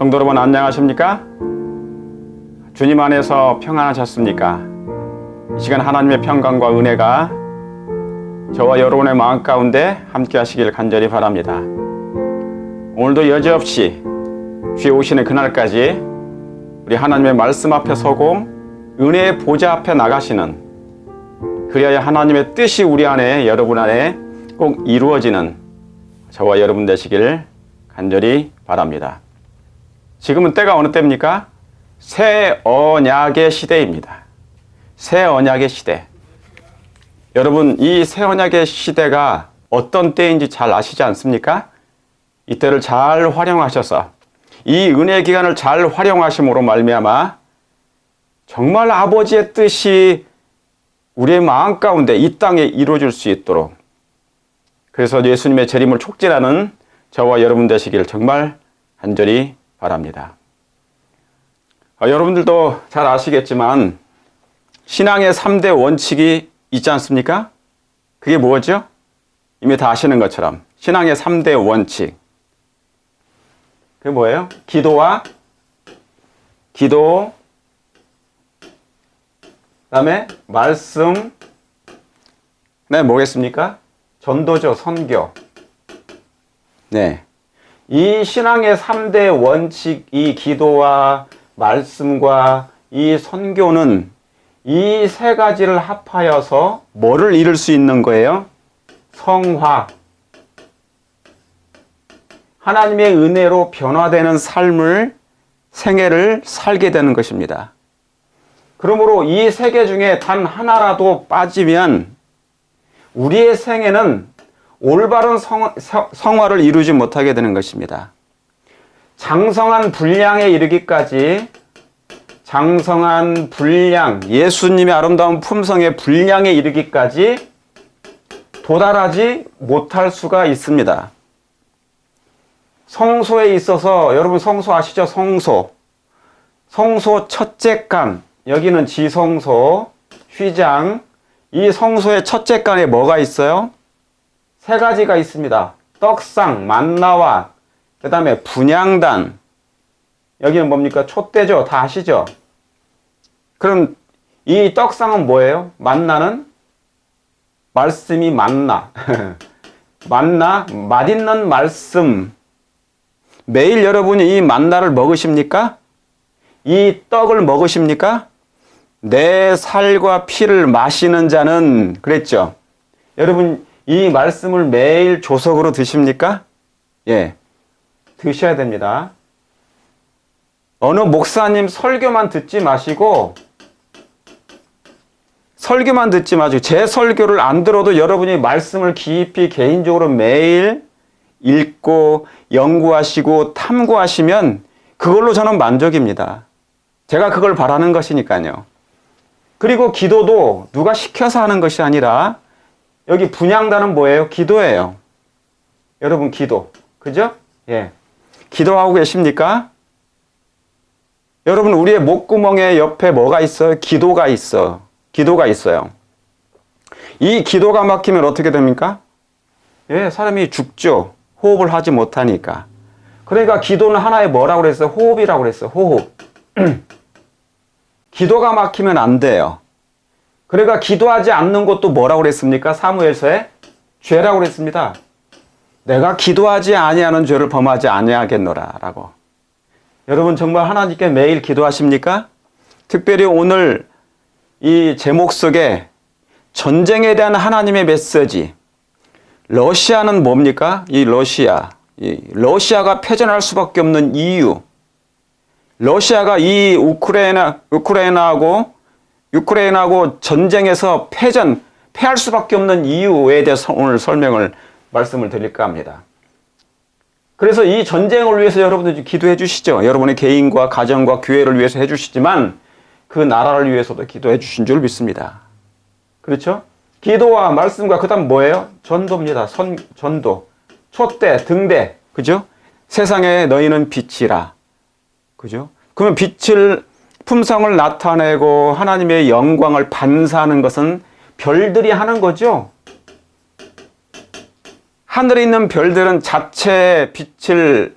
성도 여러분 안녕하십니까? 주님 안에서 평안하셨습니까? 이 시간 하나님의 평강과 은혜가 저와 여러분의 마음 가운데 함께 하시길 간절히 바랍니다. 오늘도 여지없이 주의 오시는 그날까지 우리 하나님의 말씀 앞에 서고 은혜의 보좌 앞에 나가시는, 그리하여 하나님의 뜻이 우리 안에, 여러분 안에 꼭 이루어지는 저와 여러분 되시길 간절히 바랍니다. 지금은 때가 어느 때입니까? 새 언약의 시대입니다. 새 언약의 시대. 여러분, 이 새 언약의 시대가 어떤 때인지 잘 아시지 않습니까? 이 때를 잘 활용하셔서 이 은혜의 기간을 잘 활용하심으로 말미암아 정말 아버지의 뜻이 우리의 마음 가운데 이 땅에 이루어질 수 있도록, 그래서 예수님의 재림을 촉진하는 저와 여러분 되시길 정말 간절히 바랍니다. 여러분들도 잘 아시겠지만 신앙의 3대 원칙이 있지 않습니까? 그게 뭐죠? 이미 다 아시는 것처럼 신앙의 3대 원칙. 그게 뭐예요? 기도, 그다음에 말씀, 네, 뭐겠습니까? 전도죠, 선교. 네. 이 신앙의 3대 원칙, 이 기도와 말씀과 이 선교는 이 세 가지를 합하여서 뭐를 이룰 수 있는 거예요? 성화. 하나님의 은혜로 변화되는 삶을, 생애를 살게 되는 것입니다. 그러므로 이 세 개 중에 단 하나라도 빠지면 우리의 생애는 올바른 성화를 이루지 못하게 되는 것입니다. 장성한 분량에 이르기까지, 장성한 분량, 예수님의 아름다운 품성의 분량에 이르기까지 도달하지 못할 수가 있습니다. 성소에 있어서, 여러분 성소 아시죠? 성소 첫째 간, 여기는 지성소, 휘장. 이 성소의 첫째 간에 뭐가 있어요? 세 가지가 있습니다. 떡상, 만나와, 그 다음에 분향단. 여기는 뭡니까? 촛대죠. 다 아시죠? 그럼 이 떡상은 뭐예요? 만나는? 말씀이 만나. 만나, 맛있는 말씀. 매일 여러분이 이 만나를 먹으십니까? 이 떡을 먹으십니까? 내 살과 피를 마시는 자는, 그랬죠? 여러분, 이 말씀을 매일 조석으로 드십니까? 예, 드셔야 됩니다. 어느 목사님 설교만 듣지 마시고, 제 설교를 안 들어도 여러분이 말씀을 깊이 개인적으로 매일 읽고 연구하시고 탐구하시면 그걸로 저는 만족입니다. 제가 그걸 바라는 것이니까요. 그리고 기도도 누가 시켜서 하는 것이 아니라, 여기 분향단은 뭐예요? 기도예요. 여러분 기도. 그죠? 예. 기도하고 계십니까? 여러분 우리의 목구멍의 옆에 뭐가 있어요? 기도가 있어요. 이 기도가 막히면 어떻게 됩니까? 예, 사람이 죽죠. 호흡을 하지 못하니까. 그러니까 기도는 하나의 뭐라고 그랬어요? 호흡이라고 그랬어요. 호흡. 기도가 막히면 안 돼요. 그러니까 기도하지 않는 것도 뭐라고 그랬습니까? 사무엘서에 죄라고 그랬습니다. 내가 기도하지 아니하는 죄를 범하지 아니하겠노라 라고. 여러분 정말 하나님께 매일 기도하십니까? 특별히 오늘 이 제목 속에 전쟁에 대한 하나님의 메시지. 러시아는 뭡니까? 이 러시아가 패전할 수밖에 없는 이유. 러시아가 이 우크라이나하고 전쟁에서 패할 수밖에 없는 이유에 대해서 오늘 말씀을 드릴까 합니다. 그래서 이 전쟁을 위해서 여러분들 기도해 주시죠. 여러분의 개인과 가정과 교회를 위해서 해 주시지만 그 나라를 위해서도 기도해 주신 줄 믿습니다. 그렇죠? 기도와 말씀과 그 다음 뭐예요? 전도입니다. 전도. 촛대, 등대. 그죠? 세상에 너희는 빛이라. 그죠? 그러면 빛을, 품성을 나타내고 하나님의 영광을 반사하는 것은 별들이 하는 거죠. 하늘에 있는 별들은 자체 빛을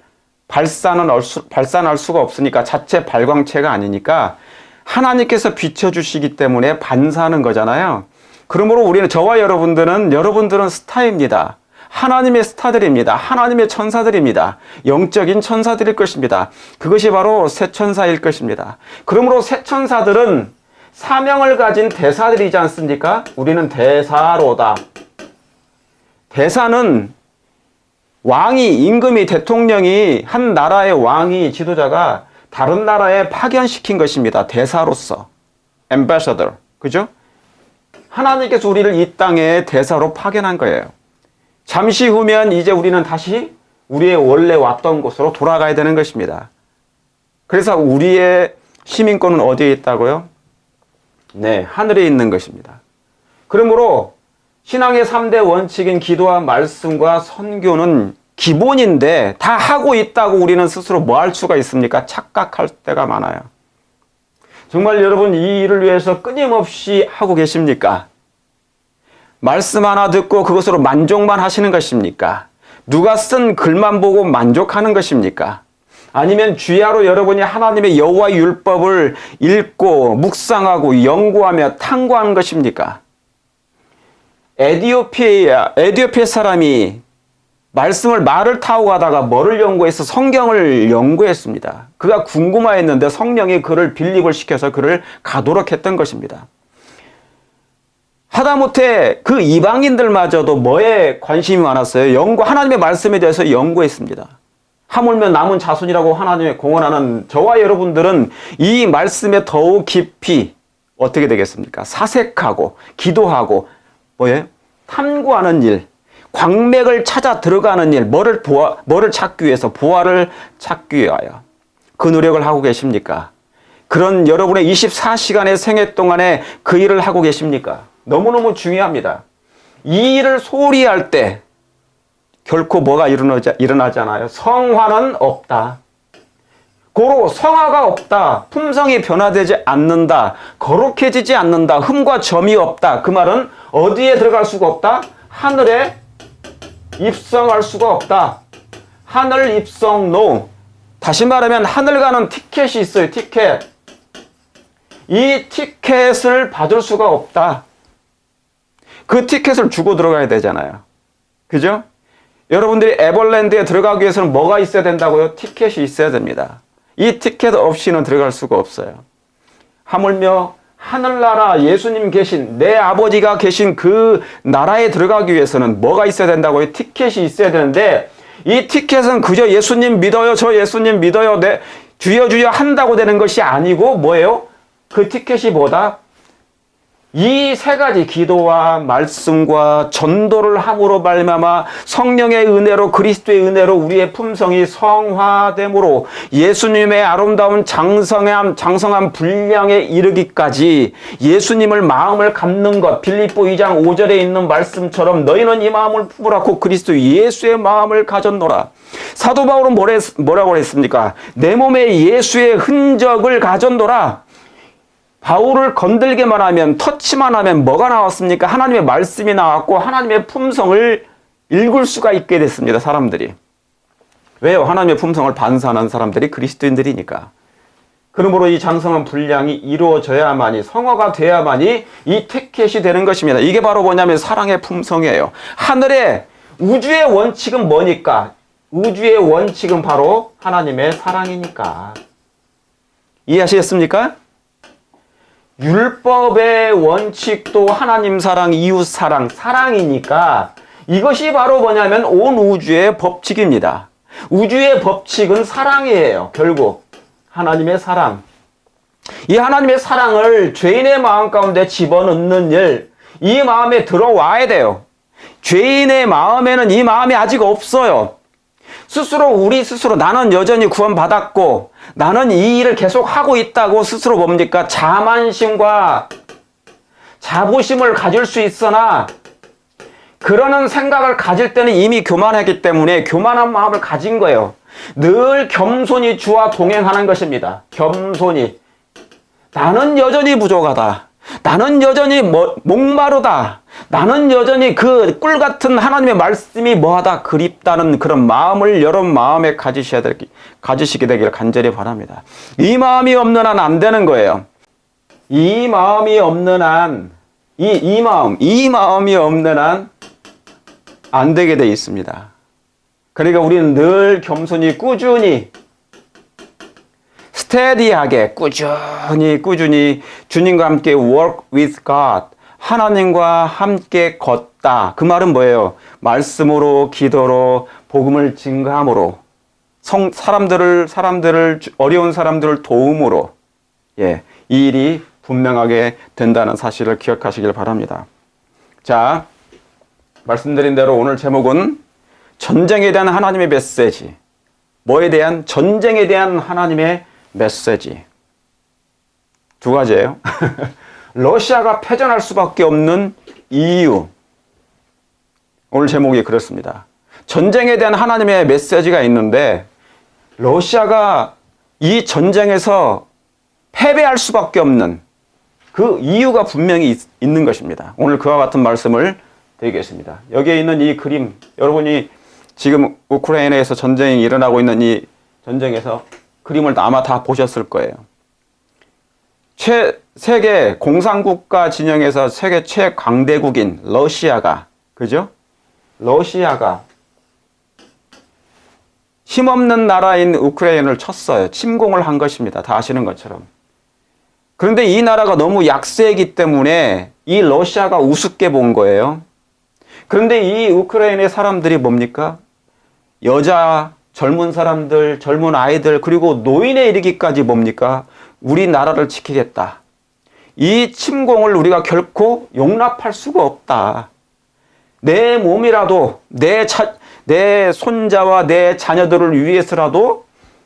발산할 수가 없으니까 자체 발광체가 아니니까 하나님께서 비춰주시기 때문에 반사하는 거잖아요. 그러므로 우리는 저와 여러분들은 스타입니다. 하나님의 스타들입니다. 하나님의 천사들입니다. 영적인 천사들일 것입니다. 그것이 바로 새 천사일 것입니다. 그러므로 새 천사들은 사명을 가진 대사들이지 않습니까? 우리는 대사로다. 대사는 왕이, 임금이, 대통령이, 한 나라의 왕이, 지도자가 다른 나라에 파견시킨 것입니다. 대사로서. ambassador. 그죠? 하나님께서 우리를 이 땅에 대사로 파견한 거예요. 잠시 후면 이제 우리는 다시 우리의 원래 왔던 곳으로 돌아가야 되는 것입니다. 그래서 우리의 시민권은 어디에 있다고요? 네, 하늘에 있는 것입니다. 그러므로 신앙의 3대 원칙인 기도와 말씀과 선교는 기본인데 다 하고 있다고 우리는 스스로 뭐 할 수가 있습니까? 착각할 때가 많아요. 정말 여러분 이 일을 위해서 끊임없이 하고 계십니까? 말씀 하나 듣고 그것으로 만족만 하시는 것입니까? 누가 쓴 글만 보고 만족하는 것입니까? 아니면 주야로 여러분이 하나님의 여호와의 율법을 읽고 묵상하고 연구하며 탐구하는 것입니까? 에티오피아 사람이 말을 타고 가다가 뭐를 연구해서 성경을 연구했습니다. 그가 궁금해했는데 성령이 그를 빌립을 시켜서 그를 가도록 했던 것입니다. 하다못해 그 이방인들마저도 뭐에 관심이 많았어요? 하나님의 말씀에 대해서 연구했습니다. 하물며 남은 자손이라고 하나님의 공언하는 저와 여러분들은 이 말씀에 더욱 깊이 어떻게 되겠습니까? 사색하고 기도하고 탐구하는 일, 광맥을 찾아 들어가는 일, 뭐를 찾기 위해서? 부활을 찾기 위하여. 그 노력을 하고 계십니까? 그런 여러분의 24시간의 생애 동안에 그 일을 하고 계십니까? 너무너무 중요합니다. 이 일을 소홀히 할 때 결코 뭐가 일어나지 않아요? 성화는 없다. 고로 성화가 없다. 품성이 변화되지 않는다. 거룩해지지 않는다. 흠과 점이 없다. 그 말은 어디에 들어갈 수가 없다? 하늘에 입성할 수가 없다. 하늘 입성 노. 다시 말하면 하늘 가는 티켓이 있어요. 티켓. 이 티켓을 받을 수가 없다. 그 티켓을 주고 들어가야 되잖아요. 그죠? 여러분들이 에버랜드에 들어가기 위해서는 뭐가 있어야 된다고요? 티켓이 있어야 됩니다. 이 티켓 없이는 들어갈 수가 없어요. 하물며 하늘나라 예수님 계신 내 아버지가 계신 그 나라에 들어가기 위해서는 뭐가 있어야 된다고요? 티켓이 있어야 되는데 이 티켓은 그저 예수님 믿어요, 저 예수님 믿어요, 네, 주여 주여 한다고 되는 것이 아니고 뭐예요? 그 티켓이 뭐다? 이 세 가지 기도와 말씀과 전도를 함으로 말미암아 성령의 은혜로 그리스도의 은혜로 우리의 품성이 성화됨으로 예수님의 아름다운 장성한 분량에 이르기까지 예수님을 마음을 갖는 것, 빌립보 2장 5절에 있는 말씀처럼 너희는 이 마음을 품으라고 그리스도 예수의 마음을 가졌노라. 사도 바울은 뭐라고 했습니까? 내 몸에 예수의 흔적을 가졌노라. 바울을 건들기만 하면, 터치만 하면 뭐가 나왔습니까? 하나님의 말씀이 나왔고 하나님의 품성을 읽을 수가 있게 됐습니다. 사람들이. 왜요? 하나님의 품성을 반사하는 사람들이 그리스도인들이니까. 그러므로 이 장성한 분량이 이루어져야만이, 성화가 돼야만이 이 티켓이 되는 것입니다. 이게 바로 뭐냐면 사랑의 품성이에요. 하늘의 우주의 원칙은 뭐니까? 우주의 원칙은 바로 하나님의 사랑이니까. 이해하시겠습니까? 율법의 원칙도 하나님 사랑, 이웃 사랑, 사랑이니까 이것이 바로 뭐냐면 온 우주의 법칙입니다. 우주의 법칙은 사랑이에요. 결국 하나님의 사랑. 이 하나님의 사랑을 죄인의 마음 가운데 집어넣는 일, 이 마음에 들어와야 돼요. 죄인의 마음에는 이 마음이 아직 없어요. 우리 스스로 나는 여전히 구원받았고 나는 이 일을 계속 하고 있다고 스스로 뭡니까? 자만심과 자부심을 가질 수 있으나 그러는 생각을 가질 때는 이미 교만하기 때문에 교만한 마음을 가진 거예요. 늘 겸손히 주와 동행하는 것입니다. 겸손히. 나는 여전히 부족하다. 나는 여전히 목마르다. 나는 여전히 그 꿀 같은 하나님의 말씀이 뭐하다 그립다는 그런 마음을 여러분 마음에 가지시게 되기를 간절히 바랍니다. 이 마음이 없는 한 안 되는 거예요. 이 마음이 없는 한, 이 마음이 없는 한 안 되게 돼 있습니다. 그러니까 우리는 늘 겸손히 꾸준히 스테디하게 꾸준히 주님과 함께 work with God, 하나님과 함께 걷다. 그 말은 뭐예요? 말씀으로, 기도로, 복음을 증거함으로, 사람들을 어려운 사람들을 도움으로, 이 일이 분명하게 된다는 사실을 기억하시길 바랍니다. 자, 말씀드린 대로 오늘 제목은 전쟁에 대한 하나님의 메시지. 뭐에 대한? 전쟁에 대한 하나님의 메시지. 두 가지예요. 러시아가 패전할 수밖에 없는 이유. 오늘 제목이 그렇습니다. 전쟁에 대한 하나님의 메시지가 있는데 러시아가 이 전쟁에서 패배할 수밖에 없는 그 이유가 분명히 있는 것입니다. 오늘 그와 같은 말씀을 드리겠습니다. 여기에 있는 이 그림, 여러분이 지금 우크라이나에서 전쟁이 일어나고 있는 이 전쟁에서 그림을 아마 다 보셨을 거예요. 세계 공산국가 진영에서 세계 최강대국인 러시아가, 그죠? 러시아가 힘없는 나라인 우크라이나를 쳤어요. 침공을 한 것입니다. 다 아시는 것처럼. 그런데 이 나라가 너무 약세이기 때문에 이 러시아가 우습게 본 거예요. 그런데 이 우크라이나의 사람들이 뭡니까? 여자, 젊은 사람들, 젊은 아이들, 그리고 노인에 이르기까지 뭡니까? 우리나라를 지키겠다. 이 침공을 우리가 결코 용납할 수가 없다. 내 몸이라도, 내 손자와 내 자녀들을 위해서라도,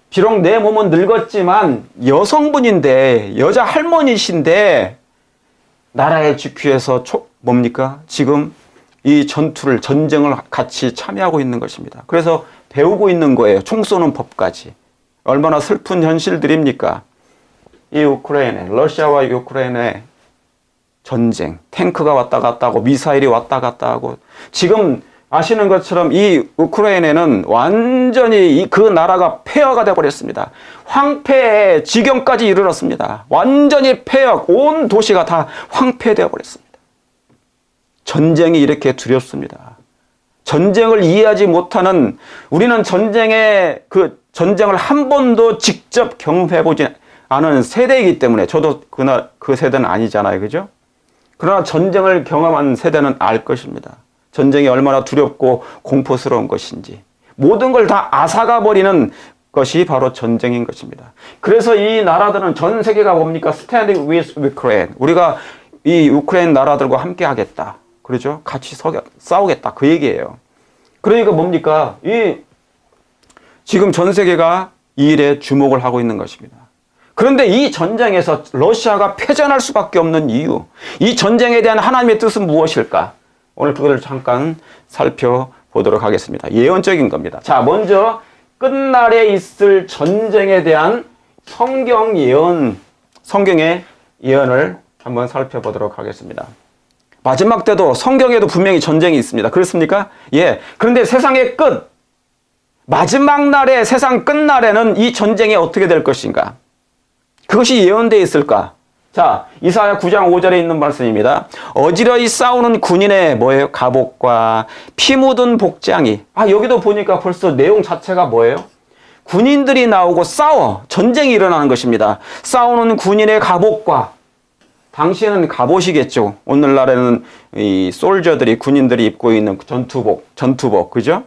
비록 내 몸은 늙었지만 여성분인데, 여자 할머니신데, 나라를 지키기 위해서 뭡니까? 지금 이 전쟁을 같이 참여하고 있는 것입니다. 그래서 배우고 있는 거예요. 총 쏘는 법까지. 얼마나 슬픈 현실들입니까? 이 러시아와 우크라이나의 전쟁, 탱크가 왔다 갔다 하고 미사일이 왔다 갔다 하고 지금 아시는 것처럼 이 우크라이나는 완전히 그 나라가 폐허가 되어버렸습니다. 황폐의 지경까지 이르렀습니다. 완전히 폐허, 온 도시가 다 황폐되어 버렸습니다. 전쟁이 이렇게 두렵습니다. 전쟁을 이해하지 못하는 우리는 전쟁을 한 번도 직접 경험해보지 않은 세대이기 때문에 저도 그 세대는 아니잖아요. 그죠? 그러나 전쟁을 경험한 세대는 알 것입니다. 전쟁이 얼마나 두렵고 공포스러운 것인지 모든 걸 다 앗아가 버리는 것이 바로 전쟁인 것입니다. 그래서 이 나라들은 전 세계가 뭡니까? Standing with Ukraine. 우리가 이 우크라이나 나라들과 함께 하겠다. 그렇죠? 같이 싸우겠다. 그 얘기예요. 그러니까 뭡니까? 지금 전 세계가 이 일에 주목을 하고 있는 것입니다. 그런데 이 전쟁에서 러시아가 패전할 수밖에 없는 이유, 이 전쟁에 대한 하나님의 뜻은 무엇일까? 오늘 그것을 잠깐 살펴보도록 하겠습니다. 예언적인 겁니다. 자, 먼저 끝날에 있을 전쟁에 대한 성경의 예언을 한번 살펴보도록 하겠습니다. 마지막 때도 성경에도 분명히 전쟁이 있습니다. 그렇습니까? 예. 그런데 세상의 끝, 마지막 날에 세상 끝날에는 이 전쟁이 어떻게 될 것인가? 그것이 예언되어 있을까? 자, 이사야 9장 5절에 있는 말씀입니다. 어지러이 싸우는 군인의 뭐예요? 갑옷과 피 묻은 복장이. 여기도 보니까 벌써 내용 자체가 뭐예요? 군인들이 나오고 전쟁이 일어나는 것입니다. 싸우는 군인의 갑옷과, 당시에는 갑옷이겠죠. 오늘날에는 이 군인들이 입고 있는 전투복, 그죠?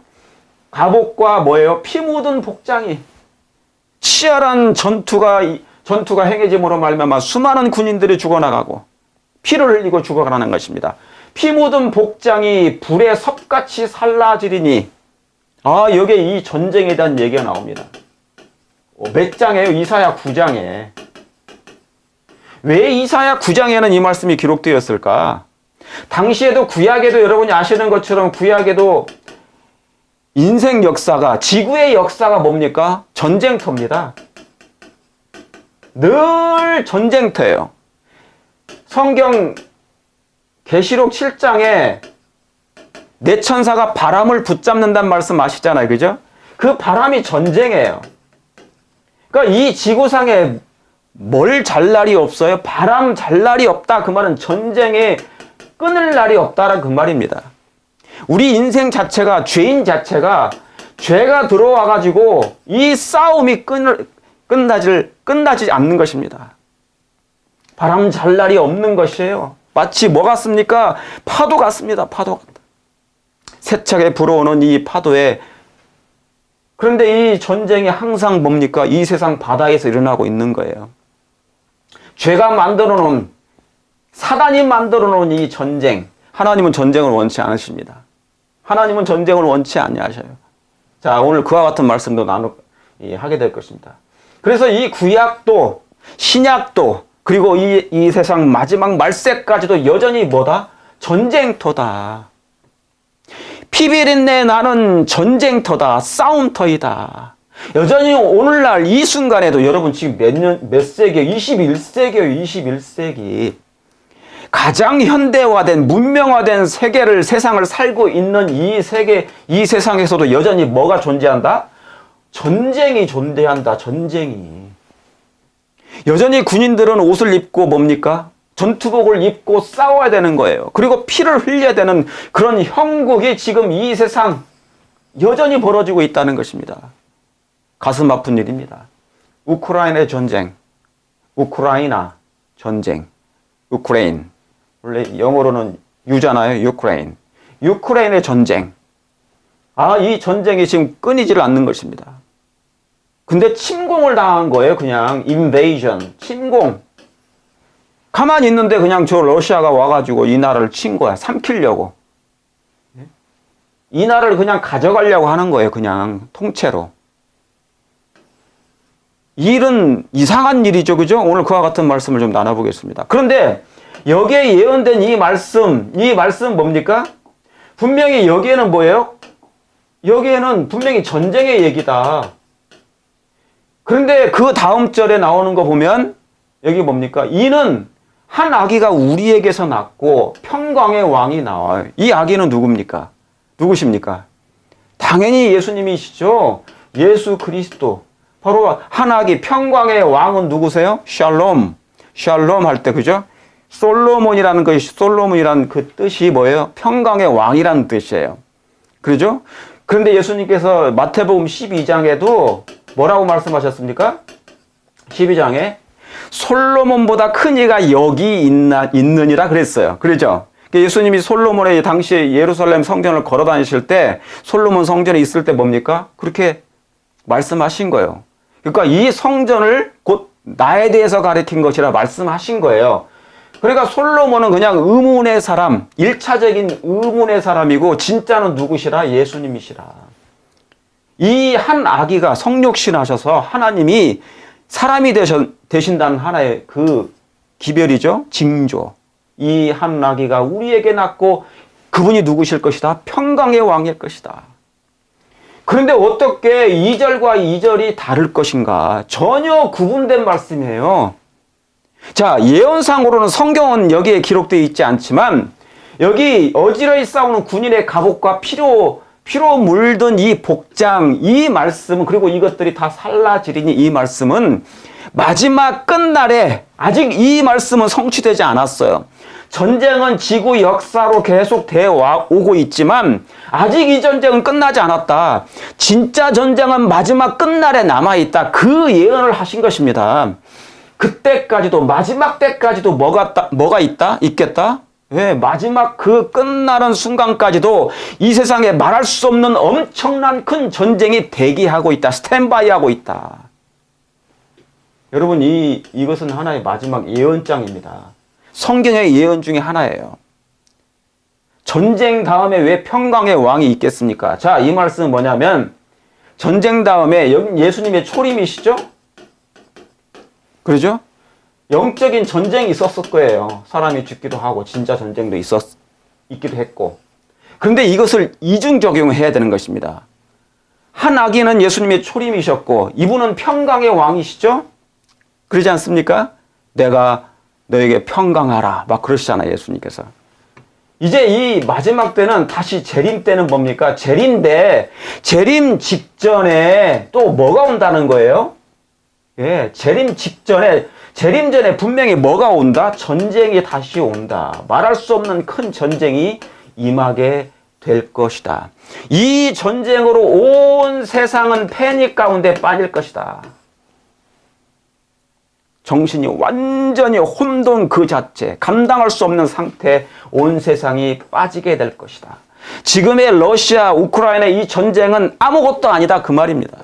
갑옷과 뭐예요? 피 묻은 복장이. 치열한 전투가 행해짐으로 말미암아 수많은 군인들이 죽어나가고 피를 흘리고 죽어가는 것입니다. 피 묻은 복장이 불에 섭같이 살라지리니. 여기에 이 전쟁에 대한 얘기가 나옵니다. 몇 장이에요? 이사야 9장에. 왜 이사야 9장에는 이 말씀이 기록되었을까? 당시에도 구약에도 여러분이 아시는 것처럼 구약에도 인생 역사가, 지구의 역사가 뭡니까? 전쟁터입니다. 늘 전쟁터예요. 성경 계시록 7장에 내 천사가 바람을 붙잡는다는 말씀 아시잖아요. 그죠? 그 바람이 전쟁이에요. 그러니까 이 지구상에 뭘 잘 날이 없어요? 바람 잘 날이 없다. 그 말은 전쟁에 끊을 날이 없다라는 그 말입니다. 우리 인생 자체가, 죄인 자체가, 죄가 들어와가지고 이 싸움이 끝나지 않는 것입니다. 바람 잘 날이 없는 것이에요. 마치 뭐 같습니까? 파도 같습니다. 파도 같다. 세차게 불어오는 이 파도에, 그런데 이 전쟁이 항상 뭡니까? 이 세상 바다에서 일어나고 있는 거예요. 죄가 만들어 놓은, 사단이 만들어 놓은 이 전쟁, 하나님은 전쟁을 원치 않으십니다. 하나님은 전쟁을 원치 아니하셔요. 자, 오늘 그와 같은 말씀도 하게 될 것입니다. 그래서 이 구약도, 신약도, 그리고 이 세상 마지막 말세까지도 여전히 뭐다? 전쟁터다. 피비린내 나는 전쟁터다. 싸움터이다. 여전히 오늘날 이 순간에도 여러분 지금 몇 세기예요? 21세기예요. 21세기. 가장 현대화된, 문명화된 세상을 살고 있는 이 세상에서도 여전히 뭐가 존재한다? 전쟁이 존재한다. 전쟁이. 여전히 군인들은 옷을 입고 뭡니까? 전투복을 입고 싸워야 되는 거예요. 그리고 피를 흘려야 되는 그런 형국이 지금 이 세상 여전히 벌어지고 있다는 것입니다. 가슴 아픈 일입니다. 우크라이나의 전쟁, 우크라이나 전쟁, 우크레인. 원래 영어로는 유잖아요. 유크레인. 유크레인의 전쟁. 이 전쟁이 지금 끊이질 않는 것입니다. 근데 침공을 당한 거예요. 그냥 invasion, 침공. 가만히 있는데 그냥 저 러시아가 와가지고 이 나라를 친 거야. 삼키려고. 이 나라를 그냥 가져가려고 하는 거예요. 그냥 통째로. 이 일은 이상한 일이죠. 그죠? 오늘 그와 같은 말씀을 좀 나눠보겠습니다. 그런데 여기에 예언된 이 말씀 뭡니까? 분명히 여기에는 뭐예요? 여기에는 분명히 전쟁의 얘기다. 그런데 그 다음 절에 나오는 거 보면 여기 뭡니까? 이는 한 아기가 우리에게서 낳고 평강의 왕이 나와요. 이 아기는 누굽니까? 누구십니까? 당연히 예수님이시죠. 예수 그리스도. 바로 한 아기 평강의 왕은 누구세요? 샬롬. 샬롬 할 때 그죠? 솔로몬이라는 그 뜻이 뭐예요? 평강의 왕이라는 뜻이에요. 그러죠? 그런데 예수님께서 마태복음 12장에도 뭐라고 말씀하셨습니까? 12장에 솔로몬보다 큰 이가 여기 있느니라 그랬어요. 그렇죠? 예수님이 솔로몬의 당시에 예루살렘 성전을 걸어 다니실 때 솔로몬 성전에 있을 때 뭡니까? 그렇게 말씀하신 거예요. 그러니까 이 성전을 곧 나에 대해서 가리킨 것이라 말씀하신 거예요. 그러니까 솔로몬은 그냥 의문의 사람, 1차적인 의문의 사람이고 진짜는 누구시라? 예수님이시라. 이 한 아기가 성육신하셔서 하나님이 사람이 되신다는 하나의 그 기별이죠. 징조. 이 한 아기가 우리에게 낳고 그분이 누구실 것이다? 평강의 왕일 것이다. 그런데 어떻게 2절과 2절이 다를 것인가? 전혀 구분된 말씀이에요. 자, 예언상으로는 성경은 여기에 기록되어 있지 않지만 여기 어지러이 싸우는 군인의 갑옷과 피로 물든 이 복장, 이 말씀은, 그리고 이것들이 다 살라지리니 이 말씀은 마지막 끝날에 아직 이 말씀은 성취되지 않았어요. 전쟁은 지구 역사로 계속 되어 오고 있지만 아직 이 전쟁은 끝나지 않았다. 진짜 전쟁은 마지막 끝날에 남아있다. 그 예언을 하신 것입니다. 그때까지도, 마지막 때까지도 뭐가 있겠다? 왜? 마지막 그 끝나는 순간까지도 이 세상에 말할 수 없는 엄청난 큰 전쟁이 대기하고 있다. 스탠바이하고 있다. 여러분, 이것은 하나의 마지막 예언장입니다. 성경의 예언 중에 하나예요. 전쟁 다음에 왜 평강의 왕이 있겠습니까? 자, 이 말씀은 뭐냐면 전쟁 다음에 예수님의 초림이시죠? 그러죠? 영적인 전쟁이 있었을 거예요. 사람이 죽기도 하고 진짜 전쟁도 있기도 했고. 그런데 이것을 이중 적용해야 되는 것입니다. 한 아기는 예수님의 초림이셨고 이분은 평강의 왕이시죠? 그러지 않습니까? 내가 너에게 평강하라. 막 그러시잖아요, 예수님께서. 이제 이 마지막 때는 다시 재림 때는 뭡니까? 재림인데 재림 직전에 또 뭐가 온다는 거예요? 예, 재림 직전에, 재림 전에 분명히 뭐가 온다? 전쟁이 다시 온다. 말할 수 없는 큰 전쟁이 임하게 될 것이다. 이 전쟁으로 온 세상은 패닉 가운데 빠질 것이다. 정신이 완전히 혼돈 그 자체, 감당할 수 없는 상태에 온 세상이 빠지게 될 것이다. 지금의 러시아, 우크라이나 이 전쟁은 아무것도 아니다 그 말입니다.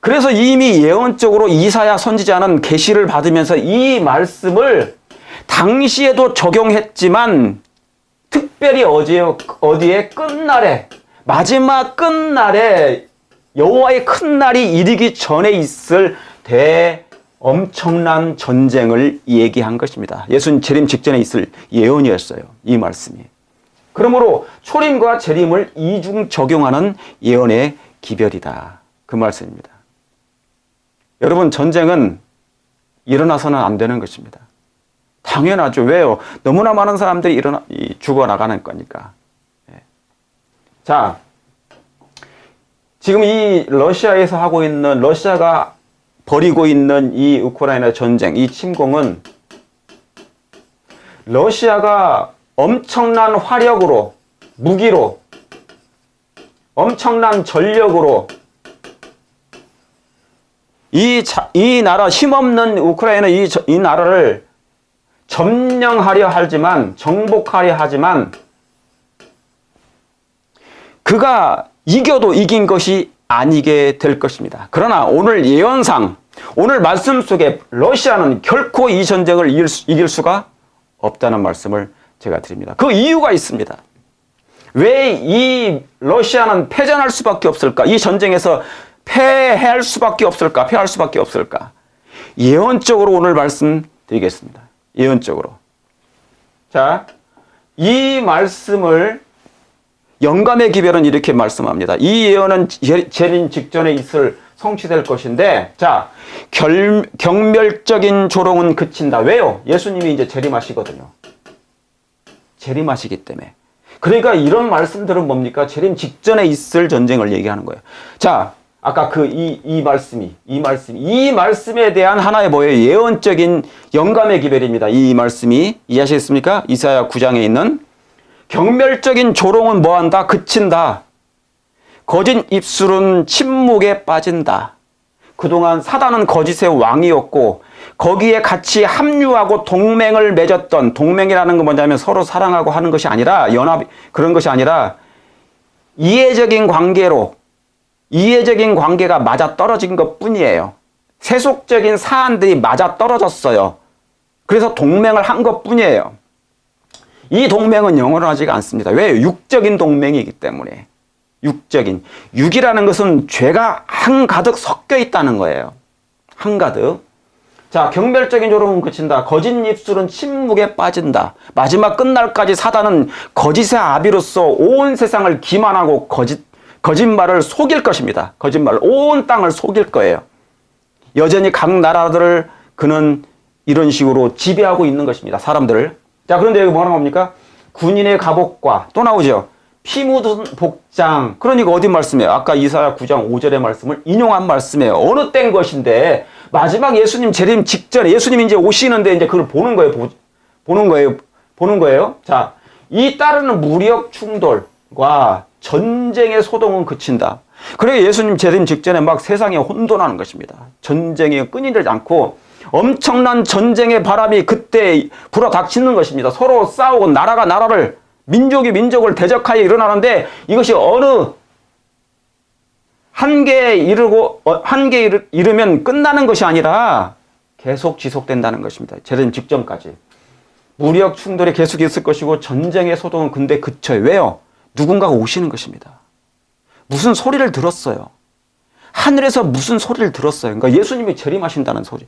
그래서 이미 예언적으로 이사야 선지자는 계시를 받으면서 이 말씀을 당시에도 적용했지만 특별히 어디에 끝날에, 마지막 끝날에 여호와의 큰 날이 이르기 전에 있을 엄청난 전쟁을 얘기한 것입니다. 예수님 재림 직전에 있을 예언이었어요. 이 말씀이. 그러므로 초림과 재림을 이중 적용하는 예언의 기별이다. 그 말씀입니다. 여러분, 전쟁은 일어나서는 안 되는 것입니다. 당연하죠. 왜요? 너무나 많은 사람들이 죽어나가는 거니까. 자, 지금 이 러시아에서 하고 있는, 러시아가 벌이고 있는 이 우크라이나 전쟁, 이 침공은 러시아가 엄청난 화력으로, 무기로, 엄청난 전력으로 이 나라, 힘없는 우크라이나 이 나라를 점령하려 하지만, 정복하려 하지만 그가 이겨도 이긴 것이 아니게 될 것입니다. 그러나 오늘 예언상, 오늘 말씀 속에 러시아는 결코 이 전쟁을 이길 수가 없다는 말씀을 제가 드립니다. 그 이유가 있습니다. 왜 이 러시아는 패전할 수밖에 없을까? 이 전쟁에서 패할 수밖에 없을까? 패할 수밖에 없을까? 예언적으로 오늘 말씀드리겠습니다. 예언적으로. 자, 이 말씀을 영감의 기별은 이렇게 말씀합니다. 이 예언은 재림 직전에 성취될 것인데, 자, 경멸적인 조롱은 그친다. 왜요? 예수님이 이제 재림하시거든요. 재림하시기 때문에. 그러니까 이런 말씀들은 뭡니까? 재림 직전에 있을 전쟁을 얘기하는 거예요. 자, 아까 이 말씀에 대한 하나의 뭐예요? 예언적인 영감의 기별입니다. 이 말씀이 이해하시겠습니까? 이사야 9장에 있는 경멸적인 조롱은 뭐한다? 그친다. 거짓 입술은 침묵에 빠진다. 그동안 사단은 거짓의 왕이었고 거기에 같이 합류하고 동맹을 맺었던, 동맹이라는 건 뭐냐면 서로 사랑하고 하는 것이 아니라, 그런 것이 아니라 이해적인 관계가 맞아떨어진 것 뿐이에요. 세속적인 사안들이 맞아떨어졌어요. 그래서 동맹을 한 것 뿐이에요. 이 동맹은 영원하지가 않습니다. 왜? 육적인 동맹이기 때문에. 육이라는 것은 죄가 한가득 섞여 있다는 거예요. 한가득. 자, 경멸적인 조롱은 그친다. 거짓 입술은 침묵에 빠진다. 마지막 끝날까지 사단은 거짓의 아비로서 온 세상을 기만하고 거짓말을 속일 것입니다. 거짓말을, 온 땅을 속일 거예요. 여전히 각 나라들을 그는 이런 식으로 지배하고 있는 것입니다. 사람들을. 자, 그런데 여기 뭐라고 합니까? 군인의 갑옷과, 또 나오죠. 피 묻은 복장. 그러니까 어디 말씀이에요? 아까 이사야 9장 5절의 말씀을 인용한 말씀이에요. 어느 때인 것인데, 마지막 예수님 재림 직전에, 예수님이 이제 오시는데 이제 그걸 보는 거예요. 자, 이 따르는 무력 충돌과 전쟁의 소동은 그친다. 그래서 예수님 재림 직전에 막 세상에 혼돈하는 것입니다. 전쟁이 끊이지 않고 엄청난 전쟁의 바람이 그때 불어닥치는 것입니다. 서로 싸우고 나라가 나라를, 민족이 민족을 대적하여 일어나는데 이것이 어느 한계에 이르면 끝나는 것이 아니라 계속 지속된다는 것입니다. 재림 직전까지. 무력 충돌이 계속 있을 것이고 전쟁의 소동은 근데 그쳐요. 왜요? 누군가가 오시는 것입니다. 무슨 소리를 들었어요. 하늘에서 무슨 소리를 들었어요. 그러니까 예수님이 재림하신다는 소리.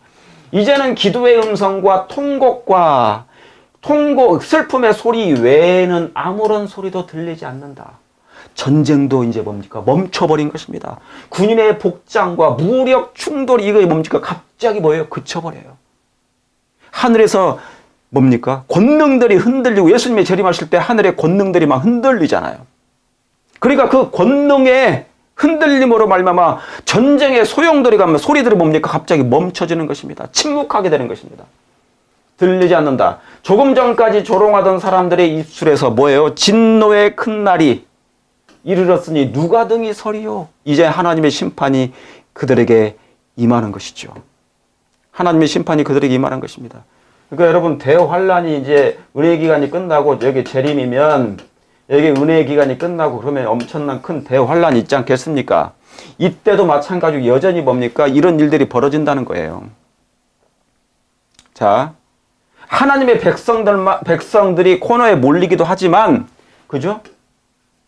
이제는 기도의 음성과 슬픔의 소리 외에는 아무런 소리도 들리지 않는다. 전쟁도 이제 뭡니까? 멈춰버린 것입니다. 군인의 복장과 무력 충돌이 이거 뭡니까? 갑자기 뭐예요? 그쳐버려요. 하늘에서 뭡니까? 권능들이 흔들리고 예수님이 재림하실 때 하늘의 권능들이 막 흔들리잖아요. 그러니까 그 권능의 흔들림으로 말미암아 전쟁의 소용돌이 가면 소리들이 뭡니까? 갑자기 멈춰지는 것입니다. 침묵하게 되는 것입니다. 들리지 않는다. 조금 전까지 조롱하던 사람들의 입술에서 뭐예요? 진노의 큰 날이 이르렀으니 누가 등이 서리요? 이제 하나님의 심판이 그들에게 임하는 것이죠. 하나님의 심판이 그들에게 임하는 것입니다. 그러니까 여러분 대환란이 이제 은혜 기간이 끝나고 여기 재림이면 여기 은혜 기간이 끝나고 그러면 엄청난 큰 대환란이 있지 않겠습니까? 이때도 마찬가지로 여전히 뭡니까? 이런 일들이 벌어진다는 거예요. 자, 하나님의 백성들이 코너에 몰리기도 하지만, 그죠?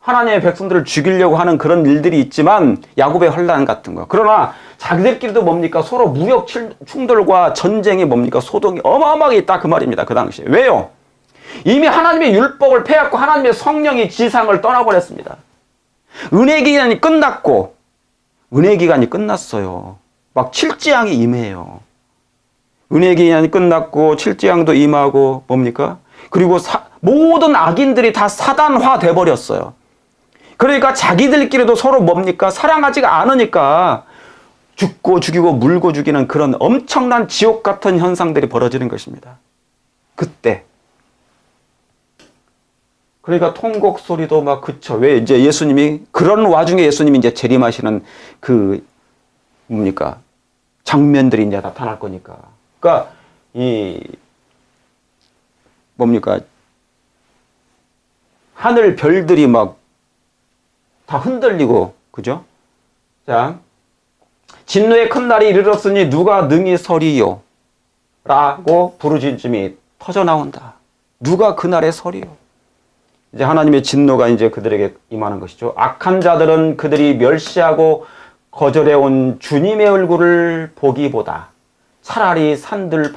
하나님의 백성들을 죽이려고 하는 그런 일들이 있지만 야곱의 환란 같은 거. 그러나 자기들끼리도 뭡니까? 서로 무력 충돌과 전쟁이 뭡니까? 소동이 어마어마하게 있다 그 말입니다. 그 당시에. 왜요? 이미 하나님의 율법을 폐하고 하나님의 성령이 지상을 떠나버렸습니다. 은혜 기간이 끝났고 은혜 기간이 끝났어요. 막 칠지양이 임해요. 은혜 기간이 끝났고 칠지양도 임하고 뭡니까? 그리고 모든 악인들이 다 사단화 돼버렸어요. 그러니까 자기들끼리도 서로 뭡니까? 사랑하지가 않으니까 죽고 죽이고 물고 죽이는 그런 엄청난 지옥 같은 현상들이 벌어지는 것입니다. 그때. 그러니까 통곡 소리도 막 그쳐. 왜 이제 예수님이 그런 와중에 예수님이 이제 재림하시는 그 뭡니까? 장면들이 이제 나타날 거니까. 그러니까 이 뭡니까? 하늘 별들이 막 다 흔들리고, 그죠? 자, 진노의 큰 날이 이르렀으니 누가 능히 서리요? 라고 부르짖음이 터져 나온다. 누가 그날에 서리요? 이제 하나님의 진노가 이제 그들에게 임하는 것이죠. 악한 자들은 그들이 멸시하고 거절해온 주님의 얼굴을 보기보다 차라리 산의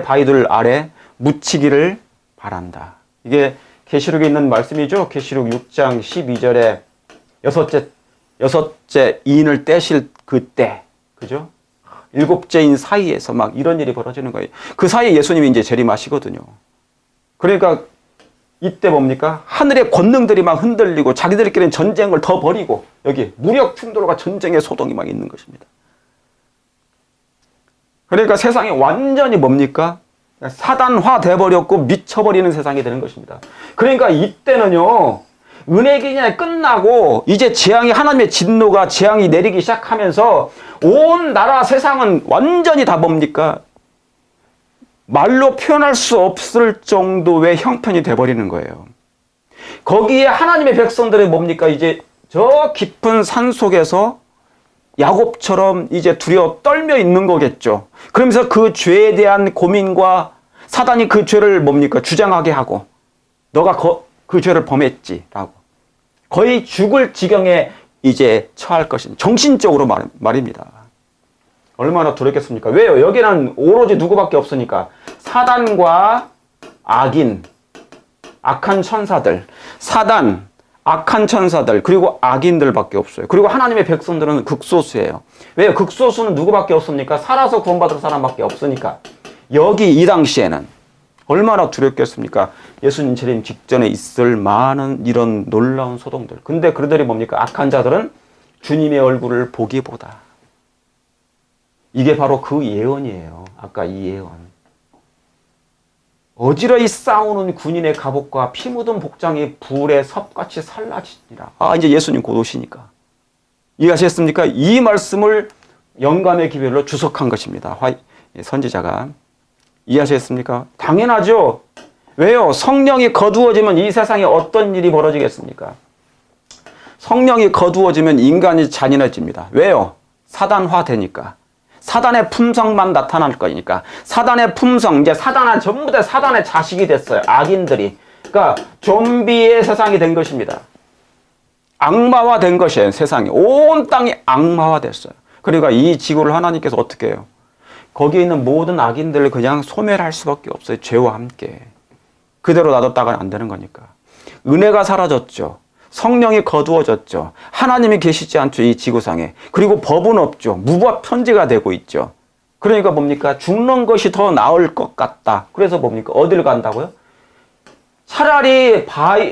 바위들 아래 묻히기를 바란다. 이게 계시록에 있는 말씀이죠. 계시록 6장 12절에 여섯째 인을 떼실 그때, 그죠? 일곱째 인 사이에서 막 이런 일이 벌어지는 거예요. 그 사이에 예수님이 이제 재림하시거든요. 그러니까 이때 뭡니까? 하늘의 권능들이 막 흔들리고 자기들끼리는 전쟁을 더 벌이고 여기 무력 충돌과 전쟁의 소동이 막 있는 것입니다. 그러니까 세상이 완전히 뭡니까? 사단화 돼버렸고 미쳐버리는 세상이 되는 것입니다. 그러니까 이때는요, 은혜 기간이 끝나고 이제 재앙이 하나님의 진노가 재앙이 내리기 시작하면서 온 나라 세상은 완전히 다 뭡니까? 말로 표현할 수 없을 정도의 형편이 돼버리는 거예요. 거기에 하나님의 백성들이 뭡니까? 이제 저 깊은 산 속에서 야곱처럼 이제 두려워 떨며 있는 거겠죠. 그러면서 그 죄에 대한 고민과 사단이 그 죄를 뭡니까? 주장하게 하고 너가 그 죄를 범했지라고 거의 죽을 지경에 이제 처할 것인 정신적으로 말입니다. 얼마나 두렵겠습니까? 왜요? 여기는 오로지 누구밖에 없으니까 사단과 악인, 악한 천사들, 사단, 악한 천사들, 그리고 악인들밖에 없어요. 그리고 하나님의 백성들은 극소수예요. 왜요? 극소수는 누구밖에 없습니까? 살아서 구원받을 사람밖에 없으니까. 여기 이 당시에는 얼마나 두렵겠습니까? 예수님 재림 직전에 있을 많은 이런 놀라운 소동들. 근데 그들이 뭡니까? 악한 자들은 주님의 얼굴을 보기보다. 이게 바로 그 예언이에요. 아까 이 예언. 어지러이 싸우는 군인의 갑옷과 피 묻은 복장이 불에 섭같이 살라지니라. 아, 이제 예수님 곧 오시니까. 이해하셨습니까? 이 말씀을 영감의 기별로 주석한 것입니다. 선지자가. 이해하셨습니까? 당연하죠. 왜요? 성령이 거두어지면 이 세상에 어떤 일이 벌어지겠습니까? 성령이 거두어지면 인간이 잔인해집니다. 왜요? 사단화 되니까. 사단의 품성만 나타날 거니까. 사단의 품성, 이제 사단은 전부 다 사단의 자식이 됐어요. 악인들이. 그러니까 좀비의 세상이 된 것입니다. 악마화 된 것이에요. 세상이. 온 땅이 악마화 됐어요. 그러니까 이 지구를 하나님께서 어떻게 해요? 거기에 있는 모든 악인들을 그냥 소멸할 수밖에 없어요. 죄와 함께. 그대로 놔뒀다가는 안 되는 거니까. 은혜가 사라졌죠. 성령이 거두어졌죠. 하나님이 계시지 않죠. 이 지구상에. 그리고 법은 없죠. 무법 편지가 되고 있죠. 그러니까 뭡니까? 죽는 것이 더 나을 것 같다. 그래서 뭡니까? 어디를 간다고요? 차라리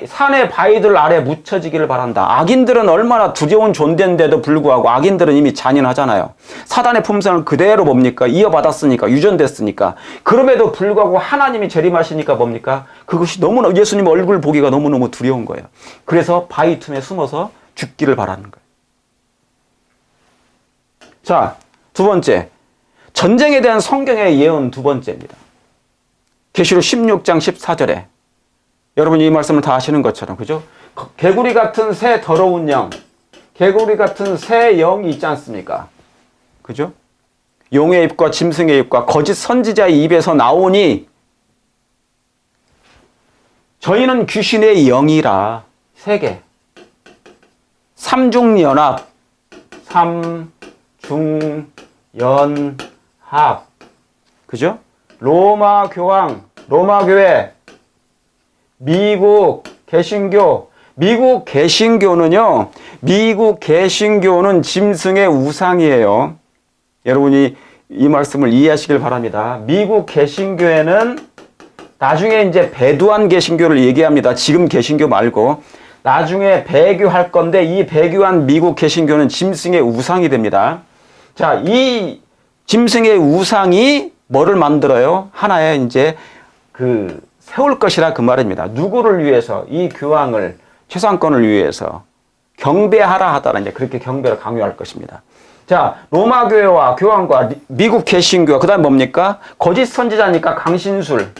산의 바위들 아래 묻혀지기를 바란다. 악인들은 얼마나 두려운 존재인데도 불구하고 악인들은 이미 잔인하잖아요. 사단의 품성을 그대로 뭡니까? 이어받았으니까, 유전됐으니까. 그럼에도 불구하고 하나님이 재림하시니까 뭡니까? 그것이 너무나 예수님 얼굴 보기가 너무너무 두려운 거예요. 그래서 바위 틈에 숨어서 죽기를 바라는 거예요. 자, 두 번째. 전쟁에 대한 성경의 예언 두 번째입니다. 계시록 16장 14절에 여러분 이 말씀을 다 아시는 것처럼, 그죠? 개구리 같은 새 더러운 영, 개구리 같은 새 영이 있지 않습니까? 그죠? 용의 입과 짐승의 입과 거짓 선지자의 입에서 나오니 저희는 귀신의 영이라. 세 개. 삼중연합. 삼중연합. 그죠? 로마 교황, 로마 교회, 미국 개신교. 미국 개신교는요, 미국 개신교는 짐승의 우상이에요. 여러분이 이 말씀을 이해하시길 바랍니다. 미국 개신교에는 나중에 이제 배두한 개신교를 얘기합니다. 지금 개신교 말고 나중에 배교할 건데 이 배교한 미국 개신교는 짐승의 우상이 됩니다. 자, 이 짐승의 우상이 뭐를 만들어요? 하나의 이제 세울 것이라 그 말입니다. 누구를 위해서? 이 교황을, 최상권을 위해서 경배하라 하다라 이제 그렇게 경배를 강요할 것입니다. 자, 로마 교회와 교황과 미국 개신교, 그다음 뭡니까? 거짓 선지자니까 강신술.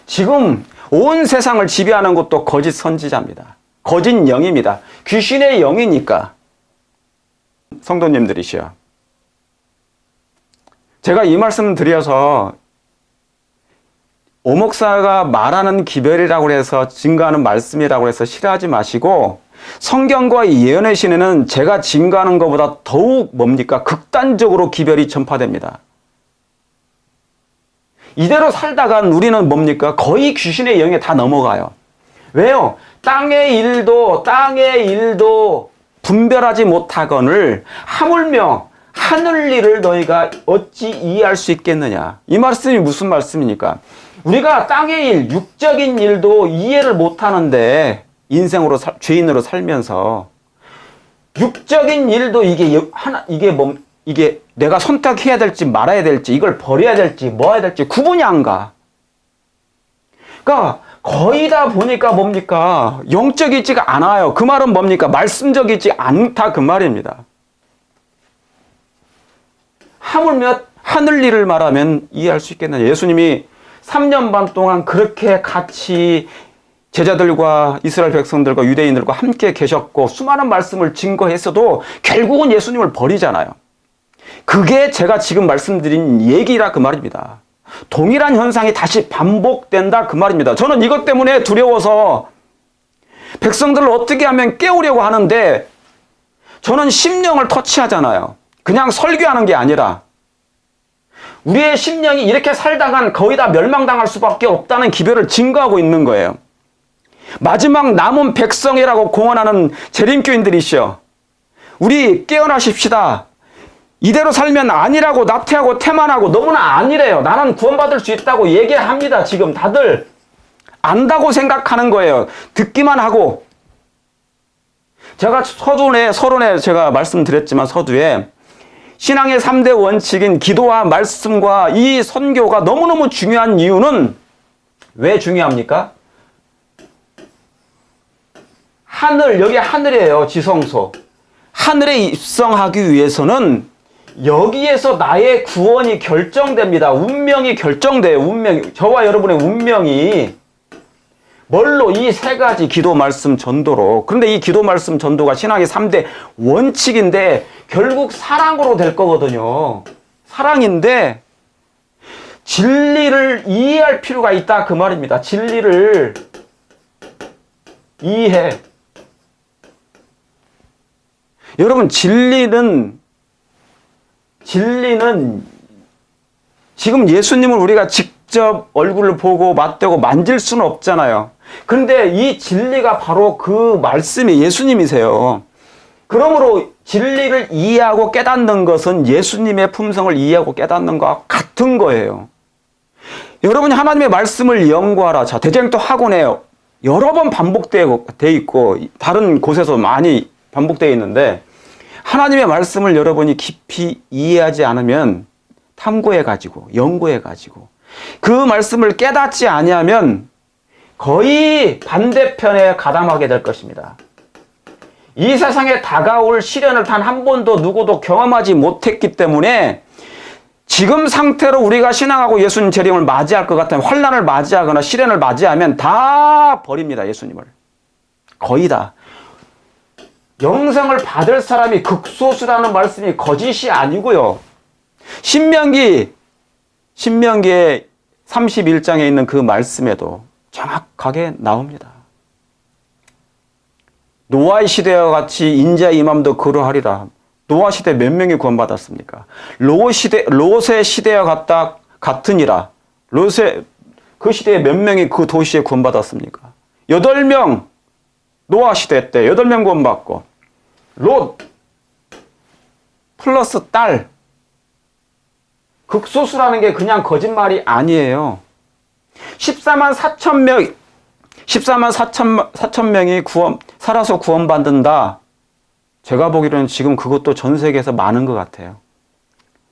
지금 온 세상을 지배하는 것도 거짓 선지자입니다. 거짓 영입니다. 귀신의 영이니까. 성도님들이시여, 제가 이 말씀을 드려서 오 목사가 말하는 기별이라고 해서 증거하는 말씀이라고 해서 싫어하지 마시고, 성경과 예언의 신에는 제가 증거하는 것보다 더욱 뭡니까? 극단적으로 기별이 전파됩니다. 이대로 살다간 우리는 뭡니까? 거의 귀신의 영에 다 넘어가요. 왜요? 땅의 일도 분별하지 못하거늘 하물며 하늘 일을 너희가 어찌 이해할 수 있겠느냐. 이 말씀이 무슨 말씀입니까? 우리가 땅의 일, 육적인 일도 이해를 못하는데 인생으로 죄인으로 살면서 육적인 일도 이게 내가 선택해야 될지 말아야 될지, 이걸 버려야 될지 뭐 해야 될지 구분이 안 가. 그러니까 거의 다 보니까 뭡니까? 영적이지가 않아요. 그 말은 뭡니까? 말씀적이지 않다 그 말입니다. 하물며 하늘 일을 말하면 이해할 수 있겠느냐. 예수님이 3년 반 동안 그렇게 같이 제자들과 이스라엘 백성들과 유대인들과 함께 계셨고 수많은 말씀을 증거했어도 결국은 예수님을 버리잖아요. 그게 제가 지금 말씀드린 얘기라 그 말입니다. 동일한 현상이 다시 반복된다 그 말입니다. 저는 이것 때문에 두려워서 백성들을 어떻게 하면 깨우려고 하는데, 저는 심령을 터치하잖아요. 그냥 설교하는 게 아니라 우리의 심령이 이렇게 살다간 거의 다 멸망당할 수밖에 없다는 기별을 증거하고 있는 거예요. 마지막 남은 백성이라고 공언하는 재림교인들이시여, 우리 깨어나십시다. 이대로 살면 아니라고 나태하고 태만하고 너무나 아니래요. 나는 구원받을 수 있다고 얘기합니다. 지금 다들 안다고 생각하는 거예요. 듣기만 하고. 제가 서론에 제가 말씀드렸지만 서두에 신앙의 3대 원칙인 기도와 말씀과 이 선교가 너무너무 중요한 이유는 왜 중요합니까? 여기 하늘이에요. 지성소. 하늘에 입성하기 위해서는 여기에서 나의 구원이 결정됩니다. 운명이 결정돼요. 운명이. 저와 여러분의 운명이 뭘로? 이 세 가지 기도, 말씀, 전도로. 그런데 이 기도, 말씀, 전도가 신앙의 3대 원칙인데 결국 사랑으로 될 거거든요. 사랑인데 진리를 이해할 필요가 있다 그 말입니다. 진리를 이해. 여러분, 진리는 지금 예수님을 우리가 직접 얼굴을 보고 맞대고 만질 수는 없잖아요. 그런데 이 진리가 바로 그 말씀이 예수님이세요. 그러므로 진리를 이해하고 깨닫는 것은 예수님의 품성을 이해하고 깨닫는 것과 같은 거예요. 여러분이 하나님의 말씀을 연구하라. 자, 대전도 학원에 여러 번 반복되어 있고 다른 곳에서 많이 반복되어 있는데 하나님의 말씀을 여러분이 깊이 이해하지 않으면 탐구해가지고 연구해가지고 그 말씀을 깨닫지 아니하면 거의 반대편에 가담하게 될 것입니다. 이 세상에 다가올 시련을 단 한 번도 누구도 경험하지 못했기 때문에 지금 상태로 우리가 신앙하고 예수님 재림을 맞이할 것 같으면 환난을 맞이하거나 시련을 맞이하면 다 버립니다. 예수님을. 거의 다. 영생을 받을 사람이 극소수라는 말씀이 거짓이 아니고요. 신명기의 31장에 있는 그 말씀에도 정확하게 나옵니다. 노아의 시대와 같이 인자의 임함도 그러하리라. 노아 시대 몇 명이 구원받았습니까? 롯의 시대와 같으니라. 그 시대에 몇 명이 그 도시에 구원받았습니까? 8명 노아 시대 때 8명 구원받고 롯 플러스 딸 극소수라는 게 그냥 거짓말이 아니에요. 14만 4천 명이 살아서 구원받는다. 제가 보기로는 지금 그것도 전 세계에서 많은 것 같아요.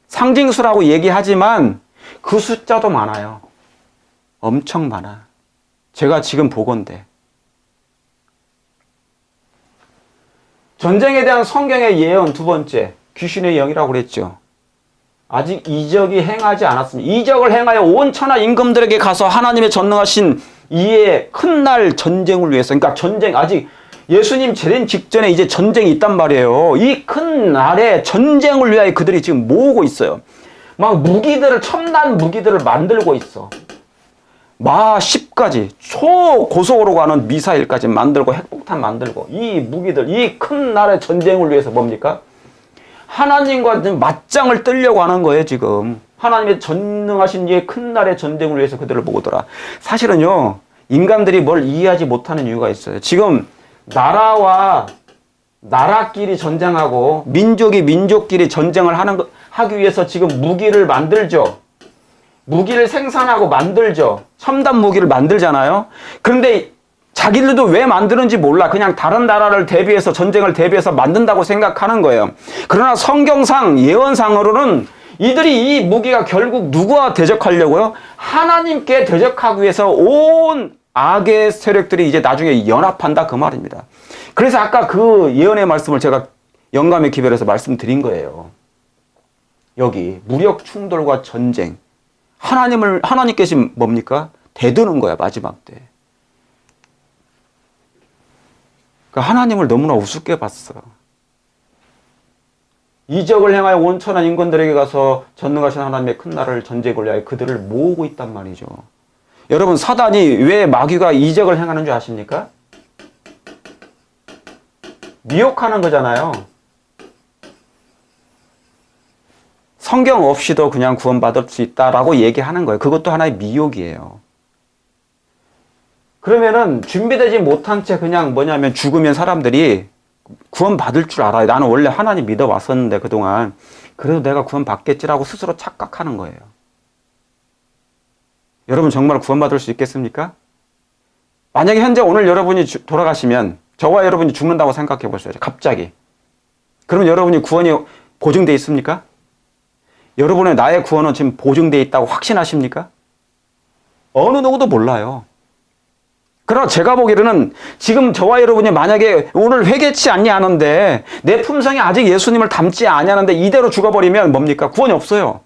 상징수라고 얘기하지만 그 숫자도 많아요. 엄청 많아. 제가 지금 보건대. 전쟁에 대한 성경의 예언 두 번째, 귀신의 영이라고 그랬죠. 아직 이적이 행하지 않았습니다. 이적을 행하여 온 천하 임금들에게 가서 하나님의 전능하신 이의 큰 날 전쟁을 위해서, 그러니까 전쟁, 아직 예수님 재림 직전에 이제 전쟁이 있단 말이에요. 이 큰 날에 전쟁을 위하여 그들이 지금 모으고 있어요. 막 첨단 무기들을 만들고 있어. 마 10까지 초고속으로 가는 미사일까지 만들고 핵폭탄 만들고 이 무기들, 이 큰 날의 전쟁을 위해서 뭡니까? 하나님과 맞짱을 뜨려고 하는 거예요, 지금. 하나님의 전능하신 이 큰 날의 전쟁을 위해서 그들을 모으더라. 사실은요, 인간들이 뭘 이해하지 못하는 이유가 있어요. 지금 나라와 나라끼리 전쟁하고 민족이 민족끼리 전쟁을 하기 위해서 지금 무기를 만들죠. 무기를 생산하고 만들죠. 첨단 무기를 만들잖아요. 그런데 자기들도 왜 만드는지 몰라. 그냥 다른 나라를 대비해서 전쟁을 대비해서 만든다고 생각하는 거예요. 그러나 성경상 예언상으로는 이들이 이 무기가 결국 누구와 대적하려고요? 하나님께 대적하기 위해서 온 악의 세력들이 이제 나중에 연합한다 그 말입니다. 그래서 아까 그 예언의 말씀을 제가 영감의 기별에서 말씀드린 거예요. 여기 무력 충돌과 전쟁. 하나님께 지금 뭡니까? 대드는 거야, 마지막 때. 그러니까 하나님을 너무나 우습게 봤어. 이적을 행하여 온 천하 인간들에게 가서 전능하신 하나님의 큰 나라를 전쟁을 위하여 그들을 모으고 있단 말이죠. 여러분, 사단이 왜 마귀가 이적을 행하는 줄 아십니까? 미혹하는 거잖아요. 성경 없이도 그냥 구원받을 수 있다라고 얘기하는 거예요. 그것도 하나의 미혹이에요. 그러면은 준비되지 못한 채 그냥 뭐냐면 죽으면 사람들이 구원받을 줄 알아요. 나는 원래 하나님 믿어왔었는데 그동안 그래도 내가 구원받겠지라고 스스로 착각하는 거예요. 여러분 정말 구원받을 수 있겠습니까? 만약에 현재 오늘 여러분이 돌아가시면 저와 여러분이 죽는다고 생각해 보세요. 갑자기. 그러면 여러분이 구원이 보증되어 있습니까? 여러분의 나의 구원은 지금 보증되어 있다고 확신하십니까? 어느 누구도 몰라요. 그러나 제가 보기로는 지금 저와 여러분이 만약에 오늘 회개치 아니하는데 내 품성이 아직 예수님을 닮지 아니하는데 이대로 죽어버리면 뭡니까? 구원이 없어요.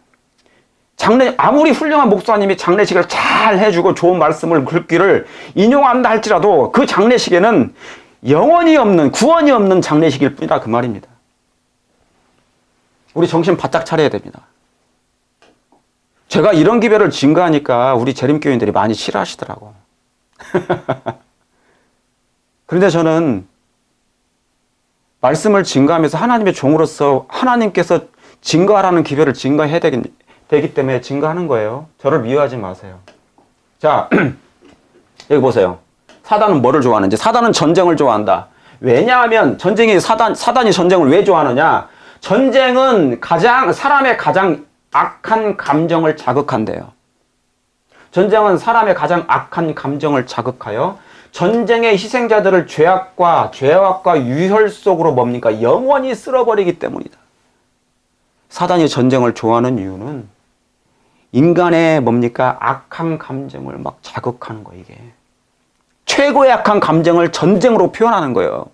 아무리 훌륭한 목사님이 장례식을 잘 해주고 좋은 말씀을 글귀를 인용한다 할지라도 그 장례식에는 영원히 없는, 구원이 없는 장례식일 뿐이다 그 말입니다. 우리 정신 바짝 차려야 됩니다. 제가 이런 기별을 증거하니까 우리 재림교인들이 많이 싫어하시더라고. 그런데 저는 말씀을 증거하면서 하나님의 종으로서 하나님께서 증거하라는 기별을 증거해야 되기 때문에 증거하는 거예요. 저를 미워하지 마세요. 자, 여기 보세요. 사단은 뭐를 좋아하는지. 사단은 전쟁을 좋아한다. 왜냐하면 사단이 전쟁을 왜 좋아하느냐? 전쟁은 사람의 가장 악한 감정을 자극한대요. 전쟁은 사람의 가장 악한 감정을 자극하여 전쟁의 희생자들을 죄악과 유혈 속으로 뭡니까? 영원히 쓸어버리기 때문이다. 사단이 전쟁을 좋아하는 이유는 인간의 뭡니까? 악한 감정을 막 자극하는 거예요, 이게. 최고의 악한 감정을 전쟁으로 표현하는 거예요.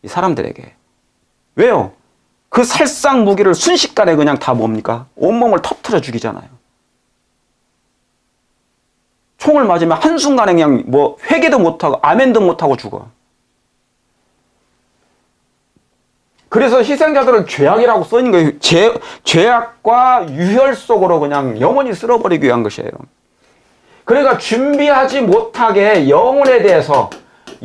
이 사람들에게. 왜요? 그 살상 무기를 순식간에 그냥 다 뭡니까? 온몸을 터트려 죽이잖아요. 총을 맞으면 한순간에 그냥 뭐 회개도 못하고 아멘도 못하고 죽어. 그래서 희생자들을 죄악이라고 써있는 거예요. 죄악과 유혈 속으로 그냥 영원히 쓸어버리기 위한 것이에요. 그러니까 준비하지 못하게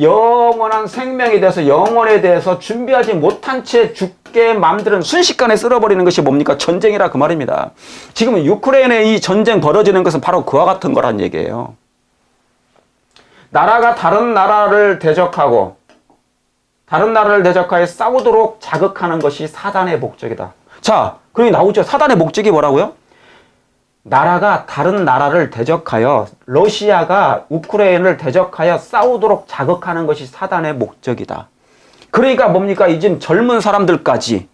영원한 생명에 대해서 영혼에 대해서 준비하지 못한 채 죽게 만드는 순식간에 쓸어버리는 것이 뭡니까? 전쟁이라 그 말입니다. 지금 유크레인의 이 전쟁 벌어지는 것은 바로 그와 같은 거란 얘기예요. 나라가 다른 나라를 대적하여 싸우도록 자극하는 것이 사단의 목적이다. 자, 그러니 나오죠. 사단의 목적이 뭐라고요? 나라가 다른 나라를 대적하여 러시아가 우크라이나를 대적하여 싸우도록 자극하는 것이 사단의 목적이다. 그러니까 뭡니까? 이제 젊은 사람들까지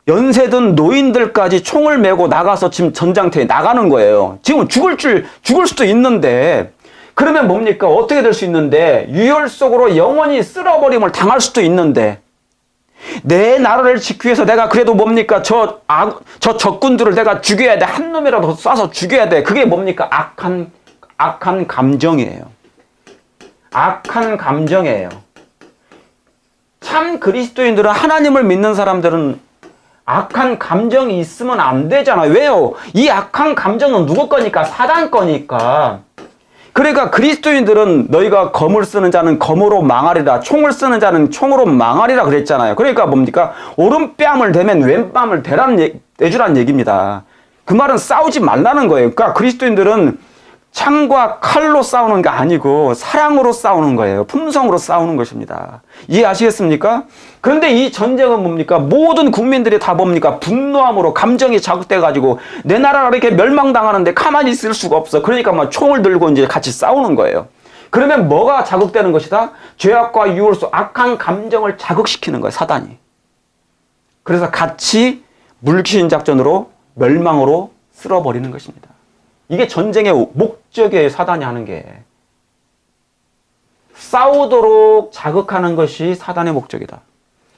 연세든 노인들까지 총을 메고 나가서 지금 전장터에 나가는 거예요. 지금 죽을 수도 있는데 그러면 뭡니까? 어떻게 될 수 있는데 유혈 속으로 영원히 쓸어버림을 당할 수도 있는데 내 나라를 지키기 위해서 내가 그래도 뭡니까? 저 적군들을 내가 죽여야 돼. 한 놈이라도 쏴서 죽여야 돼. 그게 뭡니까? 악한 감정이에요. 악한 감정이에요. 참 그리스도인들은, 하나님을 믿는 사람들은 악한 감정이 있으면 안 되잖아요. 왜요? 이 악한 감정은 누구 거니까? 사단 거니까. 그러니까 그리스도인들은 너희가 검을 쓰는 자는 검으로 망하리라, 총을 쓰는 자는 총으로 망하리라 그랬잖아요. 그러니까 뭡니까? 오른뺨을 대면 왼뺨을 대주라는 얘기입니다. 그 말은 싸우지 말라는 거예요. 그러니까 그리스도인들은 창과 칼로 싸우는 게 아니고 사랑으로 싸우는 거예요. 품성으로 싸우는 것입니다. 이해하시겠습니까? 그런데 이 전쟁은 뭡니까? 모든 국민들이 다 뭡니까? 분노함으로 감정이 자극돼가지고 내 나라가 이렇게 멸망당하는데 가만히 있을 수가 없어. 그러니까 막 총을 들고 이제 같이 싸우는 거예요. 그러면 뭐가 자극되는 것이다? 죄악과 유월 속 악한 감정을 자극시키는 거예요, 사단이. 그래서 같이 물귀신 작전으로 멸망으로 쓸어버리는 것입니다. 이게 전쟁의 목적이에요. 사단이 하는 게. 싸우도록 자극하는 것이 사단의 목적이다.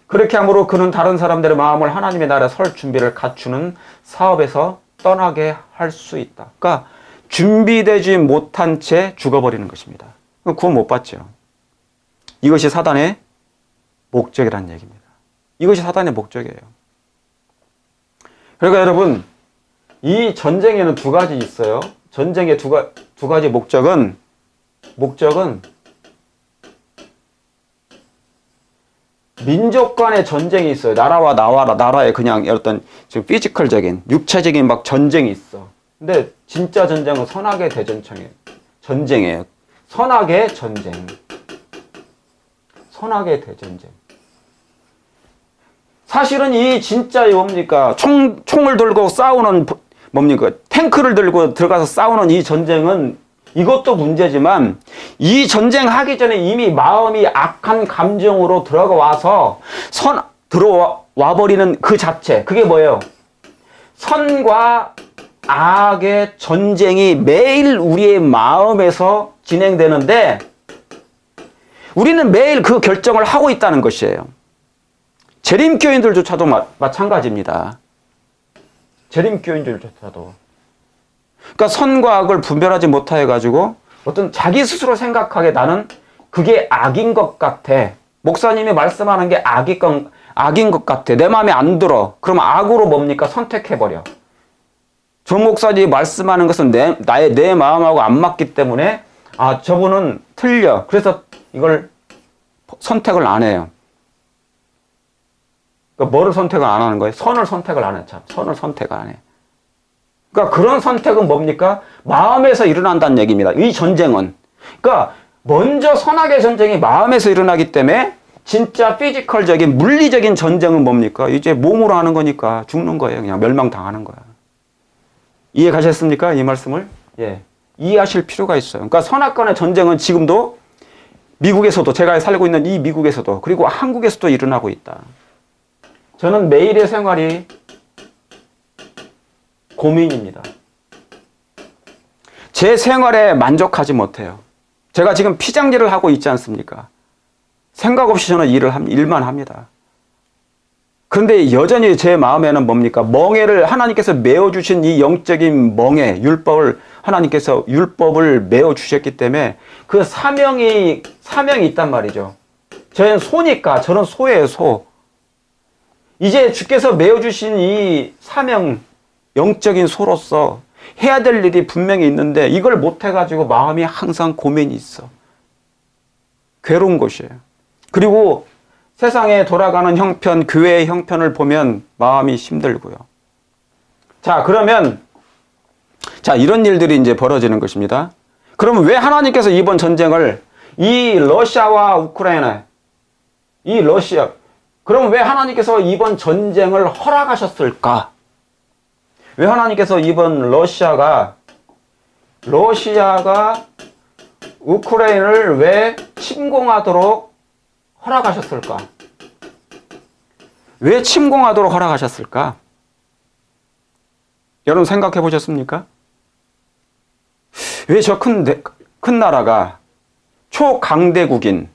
그렇게 함으로 그는 다른 사람들의 마음을 하나님의 나라에 설 준비를 갖추는 사업에서 떠나게 할 수 있다. 그러니까 준비되지 못한 채 죽어버리는 것입니다. 구원 못 받죠. 이것이 사단의 목적이라는 얘기입니다. 이것이 사단의 목적이에요. 그러니까 여러분, 이 전쟁에는 두 가지 있어요. 전쟁의 두 가지 목적은 민족 간의 전쟁이 있어요. 나라와 나라의 그냥 어떤 지금 피지컬적인, 육체적인 막 전쟁이 있어. 근데 진짜 전쟁은 선악의 전쟁이에요. 선악의 전쟁. 선악의 대전쟁. 사실은 이 진짜 뭡니까? 총을 들고 싸우는 뭡니까? 탱크를 들고 들어가서 싸우는 이 전쟁은 이것도 문제지만 이 전쟁 하기 전에 이미 마음이 악한 감정으로 들어와서 들어와 버리는 그 자체. 그게 뭐예요? 선과 악의 전쟁이 매일 우리의 마음에서 진행되는데 우리는 매일 그 결정을 하고 있다는 것이에요. 재림교인들조차도 마찬가지입니다. 재림교인들조차도. 그러니까 선과 악을 분별하지 못해가지고 어떤 자기 스스로 생각하게 나는 그게 악인 것 같아. 목사님이 말씀하는 게 악인 것 같아. 내 마음에 안 들어. 그럼 악으로 뭡니까? 선택해버려. 조 목사님이 말씀하는 것은 내 마음하고 안 맞기 때문에 아, 저분은 틀려. 그래서 이걸 선택을 안 해요. 그러니까 뭐를 선택을 안 하는 거예요? 선을 선택을 안 해. 참, 선을 선택을 안 해. 그러니까 그런 선택은 뭡니까? 마음에서 일어난다는 얘기입니다. 이 전쟁은. 그러니까 먼저 선악의 전쟁이 마음에서 일어나기 때문에 진짜 피지컬적인 물리적인 전쟁은 뭡니까? 이제 몸으로 하는 거니까 죽는 거예요. 그냥 멸망당하는 거야. 이해 가셨습니까? 이 말씀을? 예. 이해하실 필요가 있어요. 그러니까 선악간의 전쟁은 지금도 미국에서도, 제가 살고 있는 이 미국에서도, 그리고 한국에서도 일어나고 있다. 저는 매일의 생활이 고민입니다. 제 생활에 만족하지 못해요. 제가 지금 피장일을 하고 있지 않습니까? 생각 없이 저는 일만 합니다. 그런데 여전히 제 마음에는 뭡니까? 멍에를 하나님께서 메어주신 이 영적인 멍에, 하나님께서 율법을 메어주셨기 때문에 그 사명이 있단 말이죠. 저는 소니까, 저는 소예요, 소. 이제 주께서 메어주신 이 사명, 영적인 소로서 해야 될 일이 분명히 있는데 이걸 못해가지고 마음이 항상 고민이 있어. 괴로운 것이에요. 그리고 세상에 돌아가는 형편, 교회의 형편을 보면 마음이 힘들고요. 자, 그러면 이런 일들이 이제 벌어지는 것입니다. 그러면 왜 하나님께서 이번 전쟁을 이 러시아와 우크라이나, 그럼 왜 하나님께서 이번 전쟁을 허락하셨을까? 왜 하나님께서 이번 러시아가 우크라이나를 왜 침공하도록 허락하셨을까? 왜 침공하도록 허락하셨을까? 여러분 생각해 보셨습니까? 왜 저 큰 나라가 초강대국인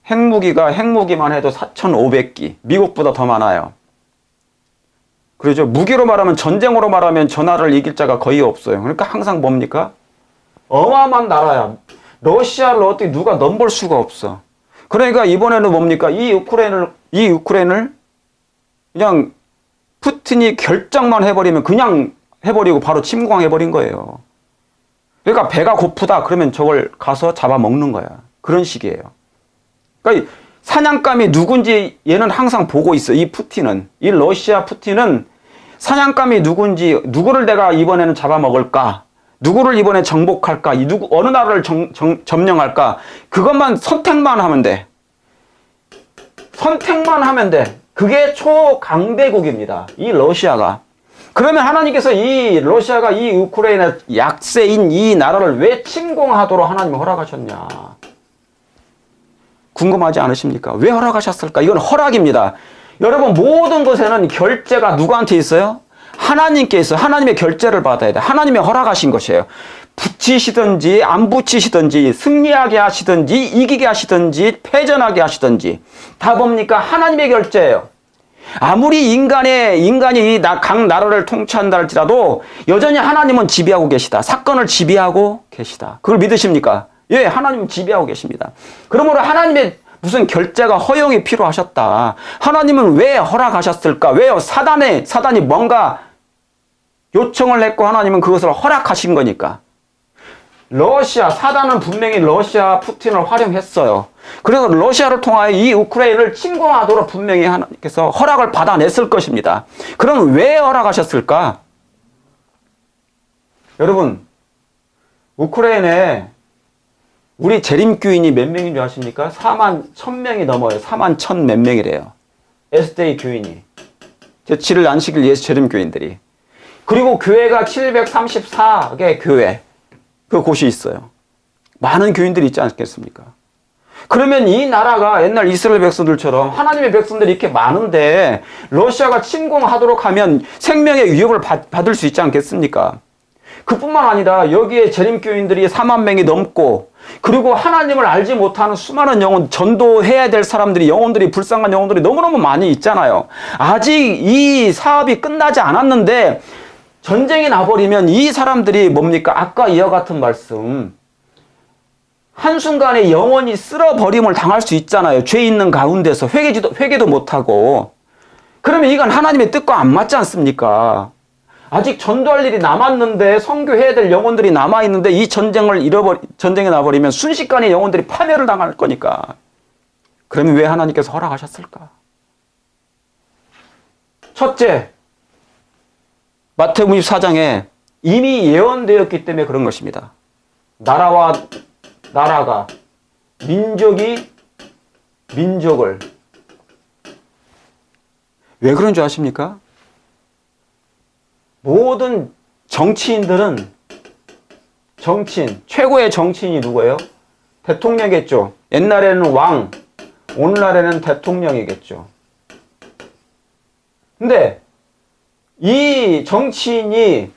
핵무기만 해도 4,500기, 미국보다 더 많아요. 그렇죠. 무기로 말하면, 전쟁으로 말하면 저 나라를 이길 자가 거의 없어요. 그러니까 항상 뭡니까? 어마어마한 나라야. 러시아를 어떻게 누가 넘볼 수가 없어. 그러니까 이번에는 뭡니까? 이 우크라이나를 그냥 푸틴이 결정만 해버리면 그냥 해버리고 바로 침공해버린 거예요. 그러니까 배가 고프다 그러면 저걸 가서 잡아먹는 거야. 그런 식이에요. 그러니까 사냥감이 누군지 얘는 항상 보고 있어. 이 러시아 푸틴은 사냥감이 누군지, 누구를 내가 이번에는 잡아먹을까? 누구를 이번에 정복할까? 어느 나라를 점령할까? 그것만 선택만 하면 돼. 선택만 하면 돼. 그게 초강대국입니다. 이 러시아가. 그러면 하나님께서 이 러시아가 이 우크라이나 약세인 이 나라를 왜 침공하도록 하나님이 허락하셨냐? 궁금하지 않으십니까? 왜 허락하셨을까? 이건 허락입니다. 여러분, 모든 것에는 결제가 누구한테 있어요? 하나님께 있어요. 하나님의 결제를 받아야 돼. 하나님의 허락하신 것이에요. 붙이시든지 안 붙이시든지 승리하게 하시든지 이기게 하시든지 패전하게 하시든지 다 뭡니까? 하나님의 결제예요. 아무리 인간이 각 나라를 통치한다 할지라도 여전히 하나님은 지배하고 계시다. 사건을 지배하고 계시다. 그걸 믿으십니까? 예, 하나님은 지배하고 계십니다. 그러므로 하나님의 무슨 결제가 허용이 필요하셨다. 하나님은 왜 허락하셨을까? 왜요? 사단이 뭔가 요청을 했고 하나님은 그것을 허락하신 거니까. 사단은 분명히 러시아 푸틴을 활용했어요. 그래서 러시아를 통하여 이 우크라이나를 침공하도록 분명히 하나님께서 허락을 받아냈을 것입니다. 그럼 왜 허락하셨을까? 여러분, 우크라이나에 우리 재림교인이 몇 명인 줄 아십니까? 41,000명이 넘어요. 41,000 몇 명이래요. SDA 교인이. 제7일 안식일 예수 재림교인들이. 그리고 교회가 734개 교회. 그 곳이 있어요. 많은 교인들이 있지 않겠습니까? 그러면 이 나라가 옛날 이스라엘 백성들처럼 하나님의 백성들이 이렇게 많은데 러시아가 침공하도록 하면 생명의 위협을 받을 수 있지 않겠습니까? 그뿐만 아니라 여기에 재림교인들이 4만 명이 넘고 그리고 하나님을 알지 못하는 수많은 영혼, 전도해야 될 영혼들이 불쌍한 영혼들이 너무너무 많이 있잖아요. 아직 이 사업이 끝나지 않았는데 전쟁이 나버리면 이 사람들이 뭡니까? 아까 이와 같은 말씀, 한순간에 영원히 쓸어버림을 당할 수 있잖아요. 죄 있는 가운데서 회개도 못하고. 그러면 이건 하나님의 뜻과 안 맞지 않습니까? 아직 전도할 일이 남았는데, 선교해야 될 영혼들이 남아있는데 이 전쟁이 나버리면 순식간에 영혼들이 파멸을 당할 거니까. 그러면 왜 하나님께서 허락하셨을까? 첫째, 마태복음 24장에 이미 예언되었기 때문에 그런 것입니다. 나라가 민족이 민족을. 왜 그런 줄 아십니까? 모든 정치인들은 최고의 정치인이 누구예요? 대통령이겠죠. 옛날에는 왕, 오늘날에는 대통령이겠죠. 근데 이 정치인이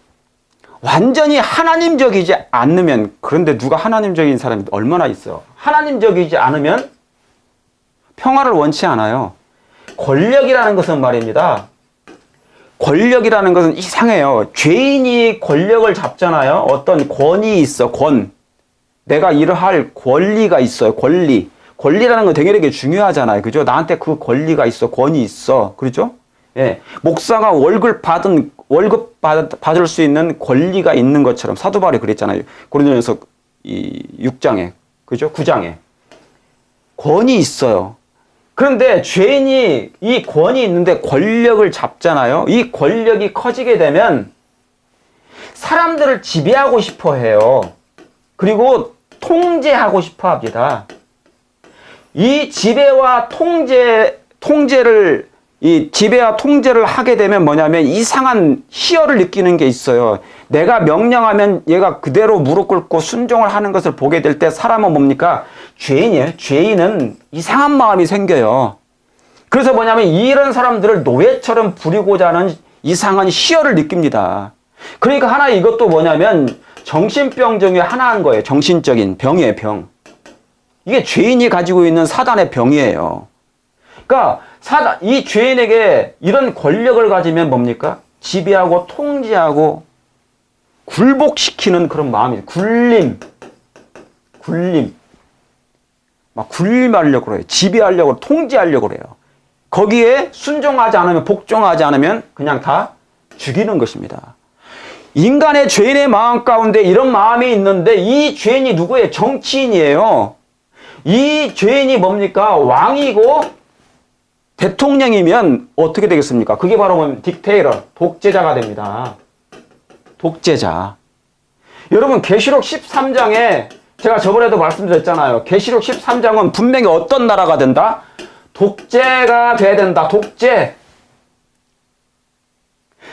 완전히 하나님적이지 않으면, 그런데 누가 하나님적인 사람이 얼마나 있어요? 하나님적이지 않으면 평화를 원치 않아요. 권력이라는 것은 말입니다. 권력이라는 것은 이상해요. 죄인이 권력을 잡잖아요. 어떤 권위 있어, 내가 일을 할 권리가 있어요, 권리라는 건 되게 중요하잖아요. 그죠? 나한테 그 권리가 있어, 권위 있어. 그렇죠? 예. 목사가 월급 받을 수 있는 권리가 있는 것처럼 사도 바울이 그랬잖아요. 고린도전서 6장에. 그죠? 9장에. 권위 있어요. 그런데 죄인이 이 권위 있는데 권력을 잡잖아요. 이 권력이 커지게 되면 사람들을 지배하고 싶어 해요. 그리고 통제하고 싶어 합니다. 이 지배와 통제를 하게 되면 뭐냐면 이상한 희열을 느끼는 게 있어요. 내가 명령하면 얘가 그대로 무릎 꿇고 순종을 하는 것을 보게 될 때 사람은 뭡니까? 죄인이에요. 죄인은 이상한 마음이 생겨요. 그래서 뭐냐면 이런 사람들을 노예처럼 부리고자 하는 이상한 희열을 느낍니다. 그러니까 하나 이것도 뭐냐면 정신병 중에 하나인 거예요. 정신적인 병이에요, 병. 이게 죄인이 가지고 있는 사단의 병이에요. 그러니까 이 죄인에게 이런 권력을 가지면 뭡니까? 지배하고 통제하고 굴복시키는 그런 마음이, 굴림. 막 굴림하려고 그래요. 지배하려고, 통제하려고 그래요. 거기에 순종하지 않으면, 복종하지 않으면 그냥 다 죽이는 것입니다. 인간의 죄인의 마음 가운데 이런 마음이 있는데 이 죄인이 누구예요? 정치인이에요. 이 죄인이 뭡니까? 왕이고 대통령이면 어떻게 되겠습니까? 그게 바로 뭐냐면 딕테이터, 독재자가 됩니다. 독재자. 여러분 계시록 13장에 제가 저번에도 말씀드렸잖아요. 계시록 13장은 분명히 어떤 나라가 된다? 독재가 돼야 된다. 독재.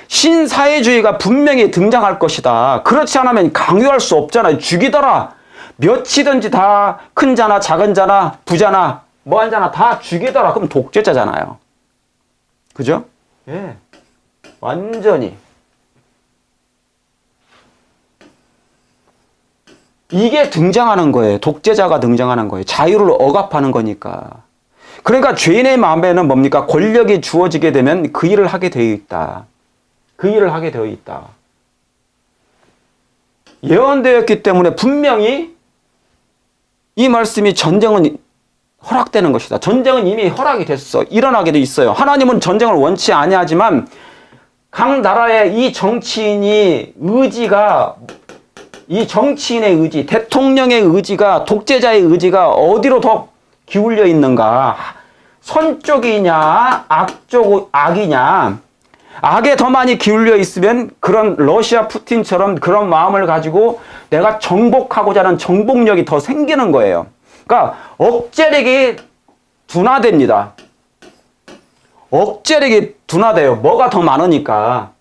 신사회주의가 분명히 등장할 것이다. 그렇지 않으면 강요할 수 없잖아요. 죽이더라. 몇이든지 다 큰 자나 작은 자나 부자나 뭐한 자나 다 죽이더라. 그럼 독재자잖아요. 그죠? 예. 완전히. 이게 등장하는 거예요. 독재자가 등장하는 거예요. 자유를 억압하는 거니까. 그러니까 죄인의 마음에는 뭡니까? 권력이 주어지게 되면 그 일을 하게 되어 있다. 그 일을 하게 되어 있다. 예언되었기 때문에 분명히 이 말씀이 전쟁은 허락되는 것이다. 전쟁은 이미 허락이 됐어. 일어나게 돼 있어요. 하나님은 전쟁을 원치 아니하지만 각 나라의 이 정치인의 의지가, 이 정치인의 의지, 대통령의 의지가, 독재자의 의지가 어디로 더 기울여 있는가? 선 쪽이냐, 악이냐? 악에 더 많이 기울여 있으면 그런 러시아 푸틴처럼 그런 마음을 가지고 내가 정복하고자 하는 정복력이 더 생기는 거예요. 그러니까 억제력이 둔화됩니다. 억제력이 둔화돼요. 뭐가 더 많으니까.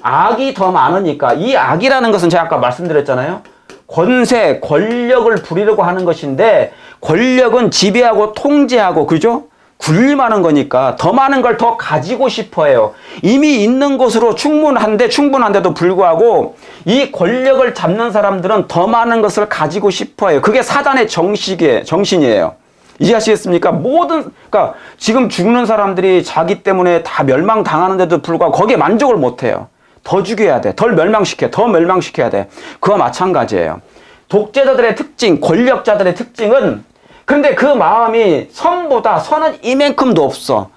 악이 더 많으니까. 이 악이라는 것은 제가 아까 말씀드렸잖아요. 권세, 권력을 부리려고 하는 것인데 권력은 지배하고 통제하고, 그죠? 굴림하는 거니까 더 많은 걸 더 가지고 싶어 해요. 이미 있는 것으로 충분한데도 불구하고 이 권력을 잡는 사람들은 더 많은 것을 가지고 싶어 해요. 그게 사단의 정신이에요. 이해하시겠습니까? 그러니까 지금 죽는 사람들이 자기 때문에 다 멸망당하는데도 불구하고 거기에 만족을 못 해요. 더 죽여야 돼. 더 멸망시켜야 돼. 그와 마찬가지예요. 독재자들의 특징, 권력자들의 특징은, 그런데 그 마음이 선은 이만큼도 없어.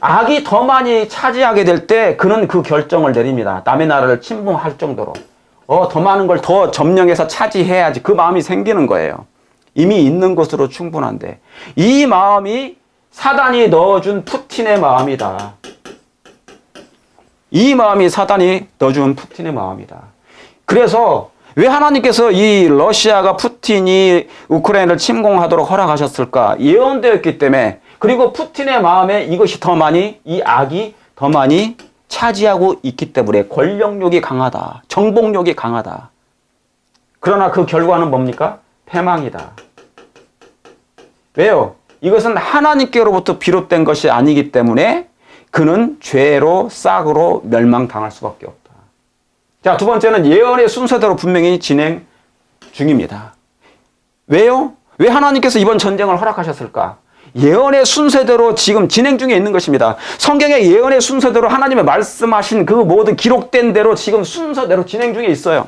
악이 더 많이 차지하게 될 때 그는 그 결정을 내립니다. 남의 나라를 침범할 정도로. 더 많은 걸 더 점령해서 차지해야지. 그 마음이 생기는 거예요. 이미 있는 것으로 충분한데. 이 마음이 사단이 넣어준 푸틴의 마음이다. 이 마음이 사단이 넣어준 푸틴의 마음이다. 그래서 왜 하나님께서 이 러시아가 푸틴이 우크라이나를 침공하도록 허락하셨을까? 예언되었기 때문에, 그리고 푸틴의 마음에 이것이 더 많이, 이 악이 더 많이 차지하고 있기 때문에 권력욕이 강하다. 정복욕이 강하다. 그러나 그 결과는 뭡니까? 패망이다. 왜요? 이것은 하나님께로부터 비롯된 것이 아니기 때문에 그는 죄로 싹으로 멸망당할 수밖에 없다. 자, 두 번째는 예언의 순서대로 분명히 진행 중입니다. 왜요? 왜 하나님께서 이번 전쟁을 허락하셨을까? 예언의 순서대로 지금 진행 중에 있는 것입니다. 성경의 예언의 순서대로 하나님의 말씀하신 그 모든 기록된 대로 지금 순서대로 진행 중에 있어요.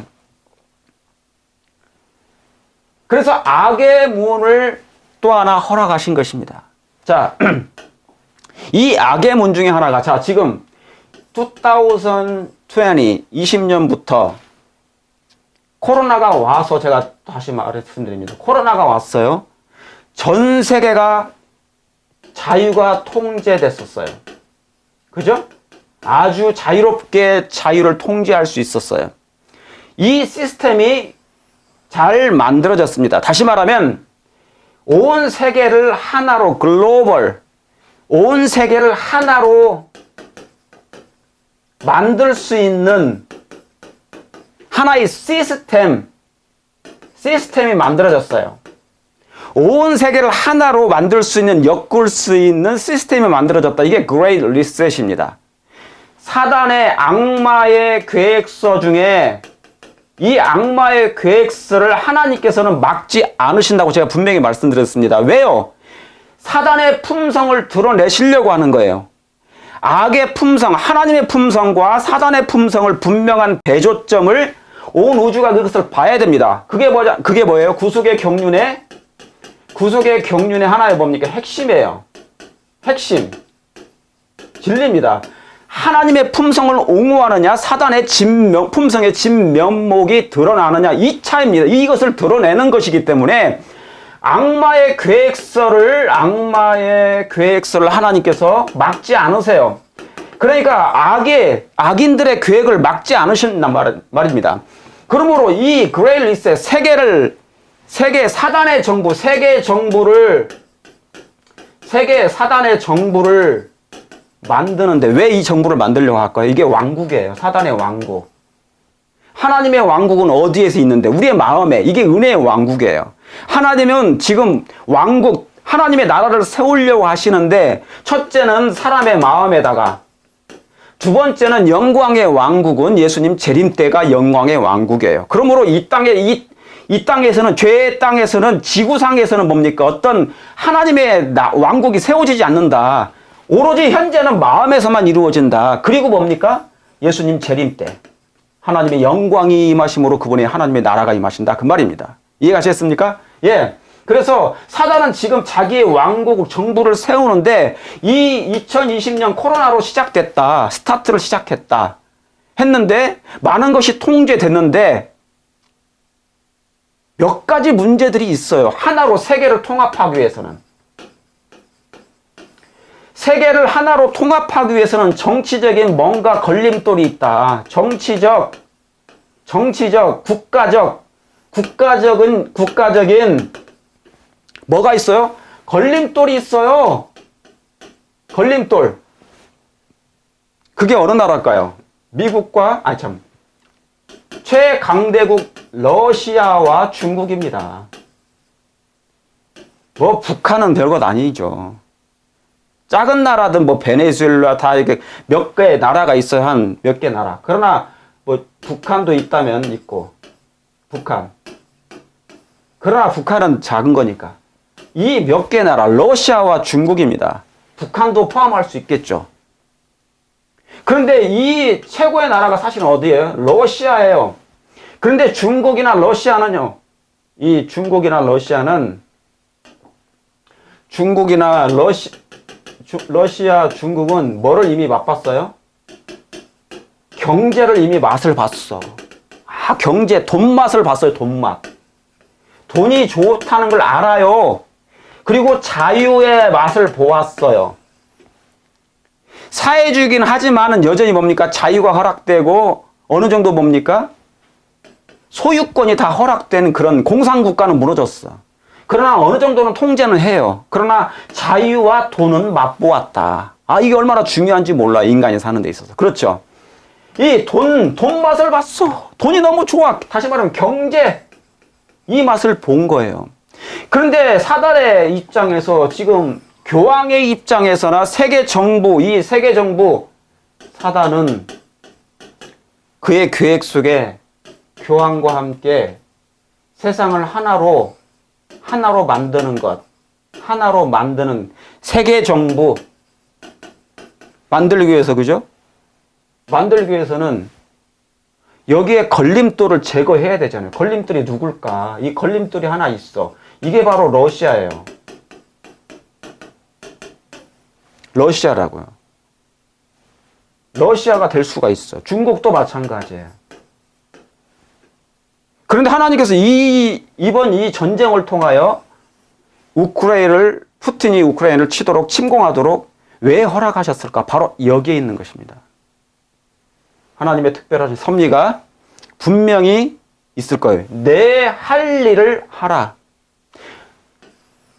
그래서 악의 문을 또 하나 허락하신 것입니다. 자, 이 악의 문 중에 하나가, 자, 지금 2020년부터 코로나가 와서 제가 다시 말씀드립니다. 코로나가 왔어요. 전 세계가 자유가 통제됐었어요. 그죠? 아주 자유롭게 자유를 통제할 수 있었어요. 이 시스템이 잘 만들어졌습니다. 다시 말하면 온 세계를 하나로, 글로벌, 온 세계를 하나로 만들 수 있는 하나의 시스템이 만들어졌어요. 온 세계를 하나로 만들 수 있는, 엮을 수 있는 시스템이 만들어졌다. 이게 Great Reset입니다. 사단의 악마의 계획서 중에 이 악마의 계획서를 하나님께서는 막지 않으신다고 제가 분명히 말씀드렸습니다. 왜요? 사단의 품성을 드러내시려고 하는 거예요. 악의 품성, 하나님의 품성과 사단의 품성을 분명한 대조점을 온 우주가 그것을 봐야 됩니다. 그게 뭐예요? 구속의 경륜의 하나의 뭡니까? 핵심이에요. 핵심. 진리입니다. 하나님의 품성을 옹호하느냐, 사단의 품성의 진면목이 드러나느냐, 이 차이입니다. 이것을 드러내는 것이기 때문에 악마의 계획서를 하나님께서 막지 않으세요. 그러니까 악인들의 계획을 막지 않으신단 말입니다. 그러므로 이 그레이 리셋, 세계 사단의 정부, 세계 사단의 정부를 만드는데 왜 이 정부를 만들려고 할까요? 이게 왕국이에요. 사단의 왕국. 하나님의 왕국은 어디에서 있는데? 우리의 마음에. 이게 은혜의 왕국이에요. 하나님은 지금 왕국, 하나님의 나라를 세우려고 하시는데, 첫째는 사람의 마음에다가, 두 번째는 영광의 왕국은 예수님 재림 때가 영광의 왕국이에요. 그러므로 이 땅에서는, 죄의 땅에서는, 지구상에서는 뭡니까? 어떤 하나님의 왕국이 세워지지 않는다. 오로지 현재는 마음에서만 이루어진다. 그리고 뭡니까? 예수님 재림 때 하나님의 영광이 임하심으로 그분의 하나님의 나라가 임하신다. 그 말입니다. 이해가셨습니까? 예. 그래서 사단은 지금 자기의 왕국, 정부를 세우는데 이 2020년 코로나로 시작됐다. 스타트를 시작했다. 했는데 많은 것이 통제됐는데 몇 가지 문제들이 있어요. 하나로 세계를 통합하기 위해서는. 세계를 하나로 통합하기 위해서는 정치적인 뭔가 걸림돌이 있다. 정치적, 국가적인 뭐가 있어요? 걸림돌이 있어요. 걸림돌. 그게 어느 나라일까요? 미국과, 최강대국 러시아와 중국입니다. 뭐 북한은 별것 아니죠. 작은 나라든 뭐 베네수엘라 다 이렇게 몇 개의 나라가 있어요. 한 몇 개 나라. 그러나 뭐 북한도 있다면 있고, 북한. 그러나 북한은 작은 거니까. 이 몇 개 나라, 러시아와 중국입니다. 북한도 포함할 수 있겠죠. 그런데 이 최고의 나라가 사실은 어디예요? 러시아예요. 그런데 중국이나 러시아는요. 러시아, 중국은 뭐를 이미 맛봤어요? 경제를 이미 맛을 봤어. 경제, 돈 맛을 봤어요, 돈 맛. 돈이 좋다는 걸 알아요. 그리고 자유의 맛을 보았어요. 사회주의긴 하지만은 여전히 뭡니까? 자유가 허락되고 어느 정도 뭡니까? 소유권이 다 허락된 그런 공산국가는 무너졌어. 그러나 어느 정도는 통제는 해요. 그러나 자유와 돈은 맛보았다. 아, 이게 얼마나 중요한지 몰라, 인간이 사는 데 있어서. 그렇죠? 이 돈 맛을 봤어. 돈이 너무 좋아. 다시 말하면 경제, 이 맛을 본 거예요. 그런데 사단의 입장에서, 지금 교황의 입장에서나 세계 정부, 이 세계 정부, 사단은 그의 계획 속에 교황과 함께 세상을 하나로 만드는 것, 하나로 만드는 세계 정부 만들기 위해서, 그죠? 만들기 위해서는 여기에 걸림돌을 제거해야 되잖아요. 걸림돌이 누굴까? 이 걸림돌이 하나 있어. 이게 바로 러시아예요. 러시아라고요. 러시아가 될 수가 있어. 중국도 마찬가지예요. 그런데 하나님께서 이번 이 전쟁을 통하여 푸틴이 우크라이나를 치도록, 침공하도록 왜 허락하셨을까? 바로 여기에 있는 것입니다. 하나님의 특별한 섭리가 분명히 있을 거예요. 내 할 일을 하라.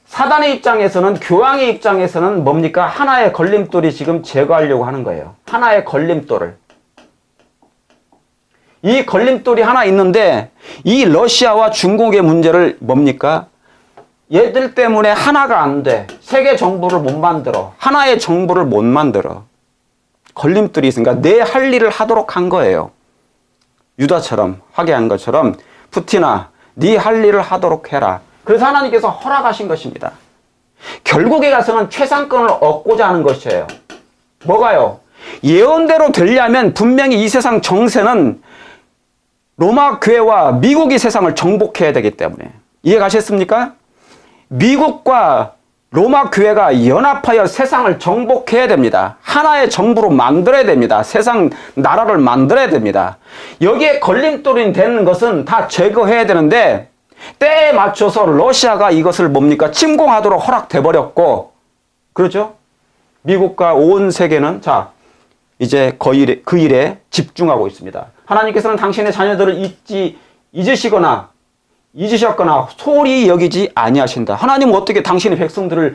사단의 입장에서는, 교황의 입장에서는 뭡니까? 하나의 걸림돌이 지금 제거하려고 하는 거예요. 하나의 걸림돌을. 이 걸림돌이 하나 있는데, 이 러시아와 중국의 문제를 뭡니까? 얘들 때문에 하나가 안 돼. 세계 정부를 못 만들어. 하나의 정부를 못 만들어. 걸림돌이 있으니까 내 할 일을 하도록 한 거예요. 유다처럼, 하게 한 것처럼, 푸틴아, 네 할 일을 하도록 해라. 그래서 하나님께서 허락하신 것입니다. 결국에 가서는 최상권을 얻고자 하는 것이에요. 뭐가요? 예언대로 되려면 분명히 이 세상 정세는 로마 교회와 미국이 세상을 정복해야 되기 때문에. 이해 가셨습니까? 미국과 로마 교회가 연합하여 세상을 정복해야 됩니다. 하나의 정부로 만들어야 됩니다. 세상 나라를 만들어야 됩니다. 여기에 걸림돌이 되는 것은 다 제거해야 되는데, 때에 맞춰서 러시아가 이것을 뭡니까? 침공하도록 허락돼 버렸고, 그렇죠? 미국과 온 세계는 자, 이제 그 일에 집중하고 있습니다. 하나님께서는 당신의 자녀들을 잊으셨거나 소홀히 여기지 아니하신다. 하나님은 어떻게 당신의 백성들을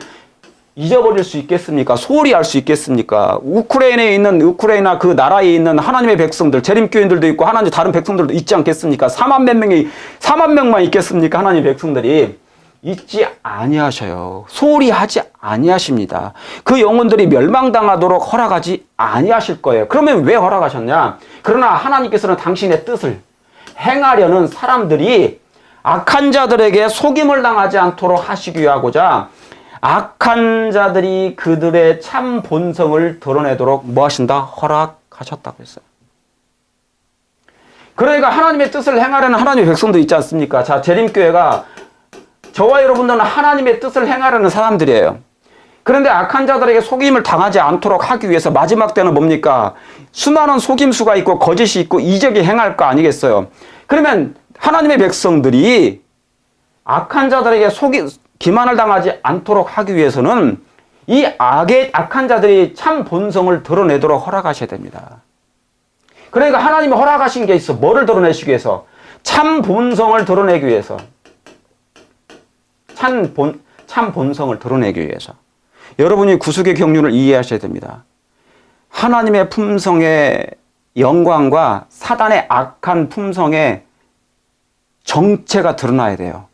잊어버릴 수 있겠습니까? 소홀히 할 수 있겠습니까? 우크라이나 그 나라에 있는 하나님의 백성들, 재림교인들도 있고 하나님 다른 백성들도 있지 않겠습니까? 4만 명만 있겠습니까? 하나님의 백성들이 잊지 아니하셔요. 소홀히 하지 아니하십니다. 그 영혼들이 멸망당하도록 허락하지 아니하실 거예요. 그러면 왜 허락하셨냐? 그러나 하나님께서는 당신의 뜻을 행하려는 사람들이 악한 자들에게 속임을 당하지 않도록 하시기 하고자 악한 자들이 그들의 참 본성을 드러내도록 뭐 하신다? 허락하셨다고 했어요. 그러니까 하나님의 뜻을 행하려는 하나님의 백성도 있지 않습니까? 자, 재림교회가 저와 여러분들은 하나님의 뜻을 행하려는 사람들이에요. 그런데 악한 자들에게 속임을 당하지 않도록 하기 위해서 마지막 때는 뭡니까? 수많은 속임수가 있고 거짓이 있고 이적이 행할 거 아니겠어요? 그러면 하나님의 백성들이 악한 자들에게 기만을 당하지 않도록 하기 위해서는 이 악한 자들이 참 본성을 드러내도록 허락하셔야 됩니다. 그러니까 하나님이 허락하신 게 있어. 뭐를 드러내시기 위해서? 참 본성을 드러내기 위해서. 참 본성을 드러내기 위해서. 여러분이 구속의 경륜을 이해하셔야 됩니다. 하나님의 품성의 영광과 사단의 악한 품성의 정체가 드러나야 돼요.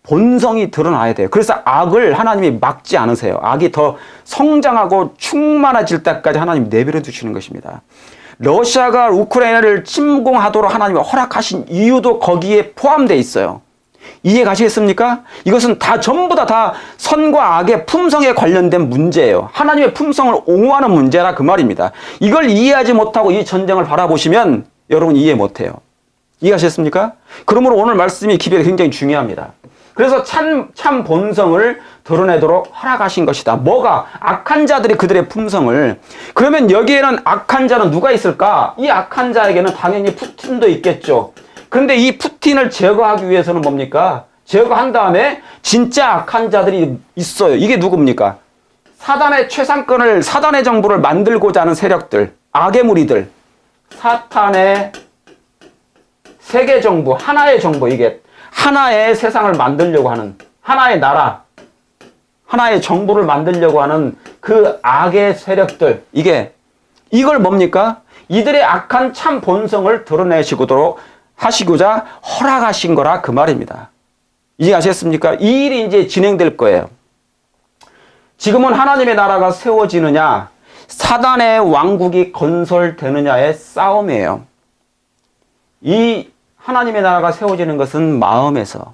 본성이 드러나야 돼요. 그래서 악을 하나님이 막지 않으세요. 악이 더 성장하고 충만해질 때까지 하나님이 내버려 두시는 것입니다. 러시아가 우크라이나를 침공하도록 하나님이 허락하신 이유도 거기에 포함되어 있어요. 이해 가시겠습니까? 이것은 전부 다 선과 악의 품성에 관련된 문제예요. 하나님의 품성을 옹호하는 문제라 그 말입니다. 이걸 이해하지 못하고 이 전쟁을 바라보시면 여러분 이해 못해요. 이해하셨습니까? 그러므로 오늘 말씀이 기별이 굉장히 중요합니다. 그래서 참 본성을 드러내도록 허락하신 것이다. 뭐가? 악한 자들이 그들의 품성을. 그러면 여기에는 악한 자는 누가 있을까? 이 악한 자에게는 당연히 푸틴도 있겠죠. 그런데 이 푸틴을 제거하기 위해서는 뭡니까? 제거한 다음에 진짜 악한 자들이 있어요. 이게 누굽니까? 사단의 최상권을, 사단의 정부를 만들고자 하는 세력들, 악의 무리들, 사탄의 세계 정부, 하나의 정부, 이게 하나의 세상을 만들려고 하는 하나의 나라, 하나의 정부를 만들려고 하는 그 악의 세력들, 이걸 뭡니까? 이들의 악한 참 본성을 드러내시도록 하시고자 허락하신 거라 그 말입니다. 이제 아시겠습니까? 이 일이 이제 진행될 거예요. 지금은 하나님의 나라가 세워지느냐, 사단의 왕국이 건설되느냐의 싸움이에요. 이 하나님의 나라가 세워지는 것은 마음에서,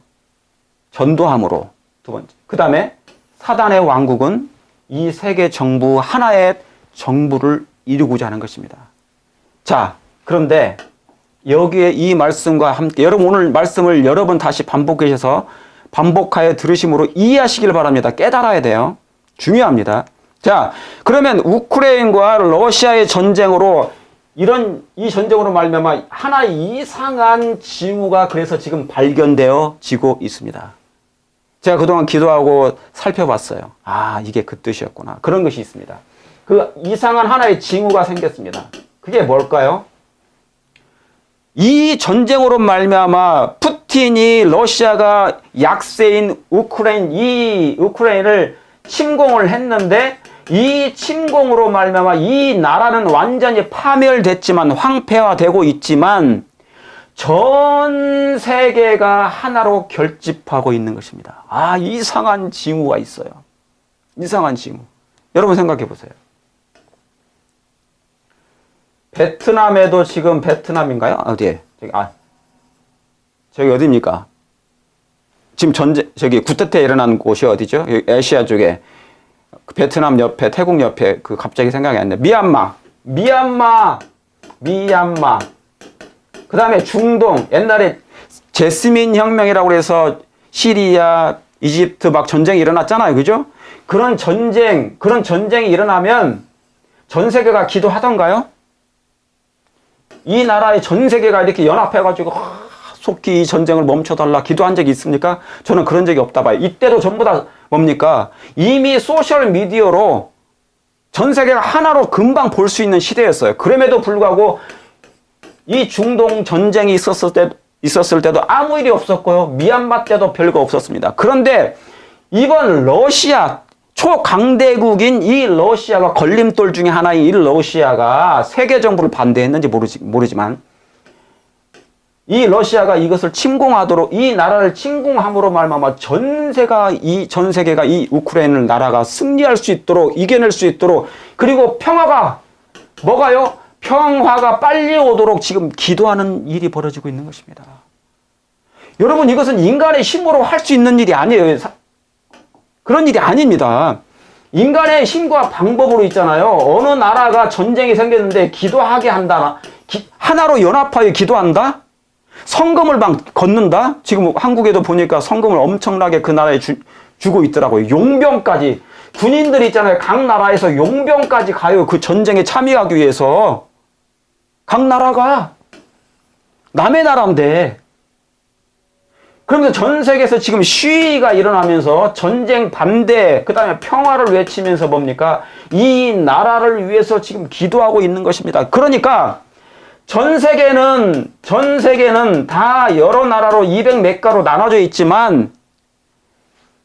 전도함으로, 두 번째. 그 다음에 사단의 왕국은 이 세계 정부, 하나의 정부를 이루고자 하는 것입니다. 자, 그런데 여기에 이 말씀과 함께 여러분 오늘 말씀을 여러 번 다시 반복하여 들으심으로 이해하시길 바랍니다. 깨달아야 돼요. 중요합니다. 자, 그러면 우크라이나와 러시아의 전쟁으로 이 전쟁으로 말미암아 하나의 이상한 징후가 그래서 지금 발견되어지고 있습니다. 제가 그동안 기도하고 살펴봤어요. 아, 이게 그 뜻이었구나. 그런 것이 있습니다. 그 이상한 하나의 징후가 생겼습니다. 그게 뭘까요? 이 전쟁으로 말미암아 푸틴이 러시아가 약세인 우크라이나를 침공을 했는데 이 침공으로 말미암아 이 나라는 완전히 파멸됐지만 황폐화되고 있지만 전 세계가 하나로 결집하고 있는 것입니다. 아, 이상한 징후가 있어요. 이상한 징후. 여러분 생각해 보세요. 베트남에도 지금 베트남인가요? 어디에? 저기 어디입니까? 지금 구태타 일어난 곳이 어디죠? 여기 아시아 쪽에. 베트남 옆에, 태국 옆에, 갑자기 생각이 안 나요. 미얀마. 그 다음에 중동, 옛날에 제스민 혁명이라고 해서 시리아, 이집트 막 전쟁이 일어났잖아요. 그죠? 그런 전쟁이 일어나면 전 세계가 기도하던가요? 이 나라의 전 세계가 이렇게 연합해가지고 속히 이 전쟁을 멈춰달라 기도한 적이 있습니까? 저는 그런 적이 없다 봐요. 이때도 전부 다 뭡니까? 이미 소셜미디어로 전 세계가 하나로 금방 볼 수 있는 시대였어요. 그럼에도 불구하고 이 중동 전쟁이 있었을 때도 아무 일이 없었고요. 미얀마 때도 별거 없었습니다. 그런데 이번 러시아, 초강대국인 이 러시아가 걸림돌 중에 하나인 이 러시아가 세계 정부를 반대했는지 모르지만 이 러시아가 이것을 침공하도록 이 나라를 침공함으로 말미암아 전 세계가 이 우크라이나 나라가 승리할 수 있도록 이겨낼 수 있도록 그리고 평화가 빨리 오도록 지금 기도하는 일이 벌어지고 있는 것입니다. 여러분 이것은 인간의 힘으로 할 수 있는 일이 아니에요. 그런 일이 아닙니다. 인간의 힘과 방법으로 있잖아요. 어느 나라가 전쟁이 생겼는데 기도하게 한다. 하나로 연합하여 기도한다? 성금을 막 걷는다? 지금 한국에도 보니까 성금을 엄청나게 그 나라에 주고 있더라고요. 용병까지. 군인들이 있잖아요. 각 나라에서 용병까지 가요. 그 전쟁에 참여하기 위해서. 각 나라가. 남의 나라인데. 그러면서 전 세계에서 지금 시위가 일어나면서 전쟁 반대, 그 다음에 평화를 외치면서 뭡니까? 이 나라를 위해서 지금 기도하고 있는 것입니다. 그러니까 전 세계는 다 여러 나라로 200몇 가로 나눠져 있지만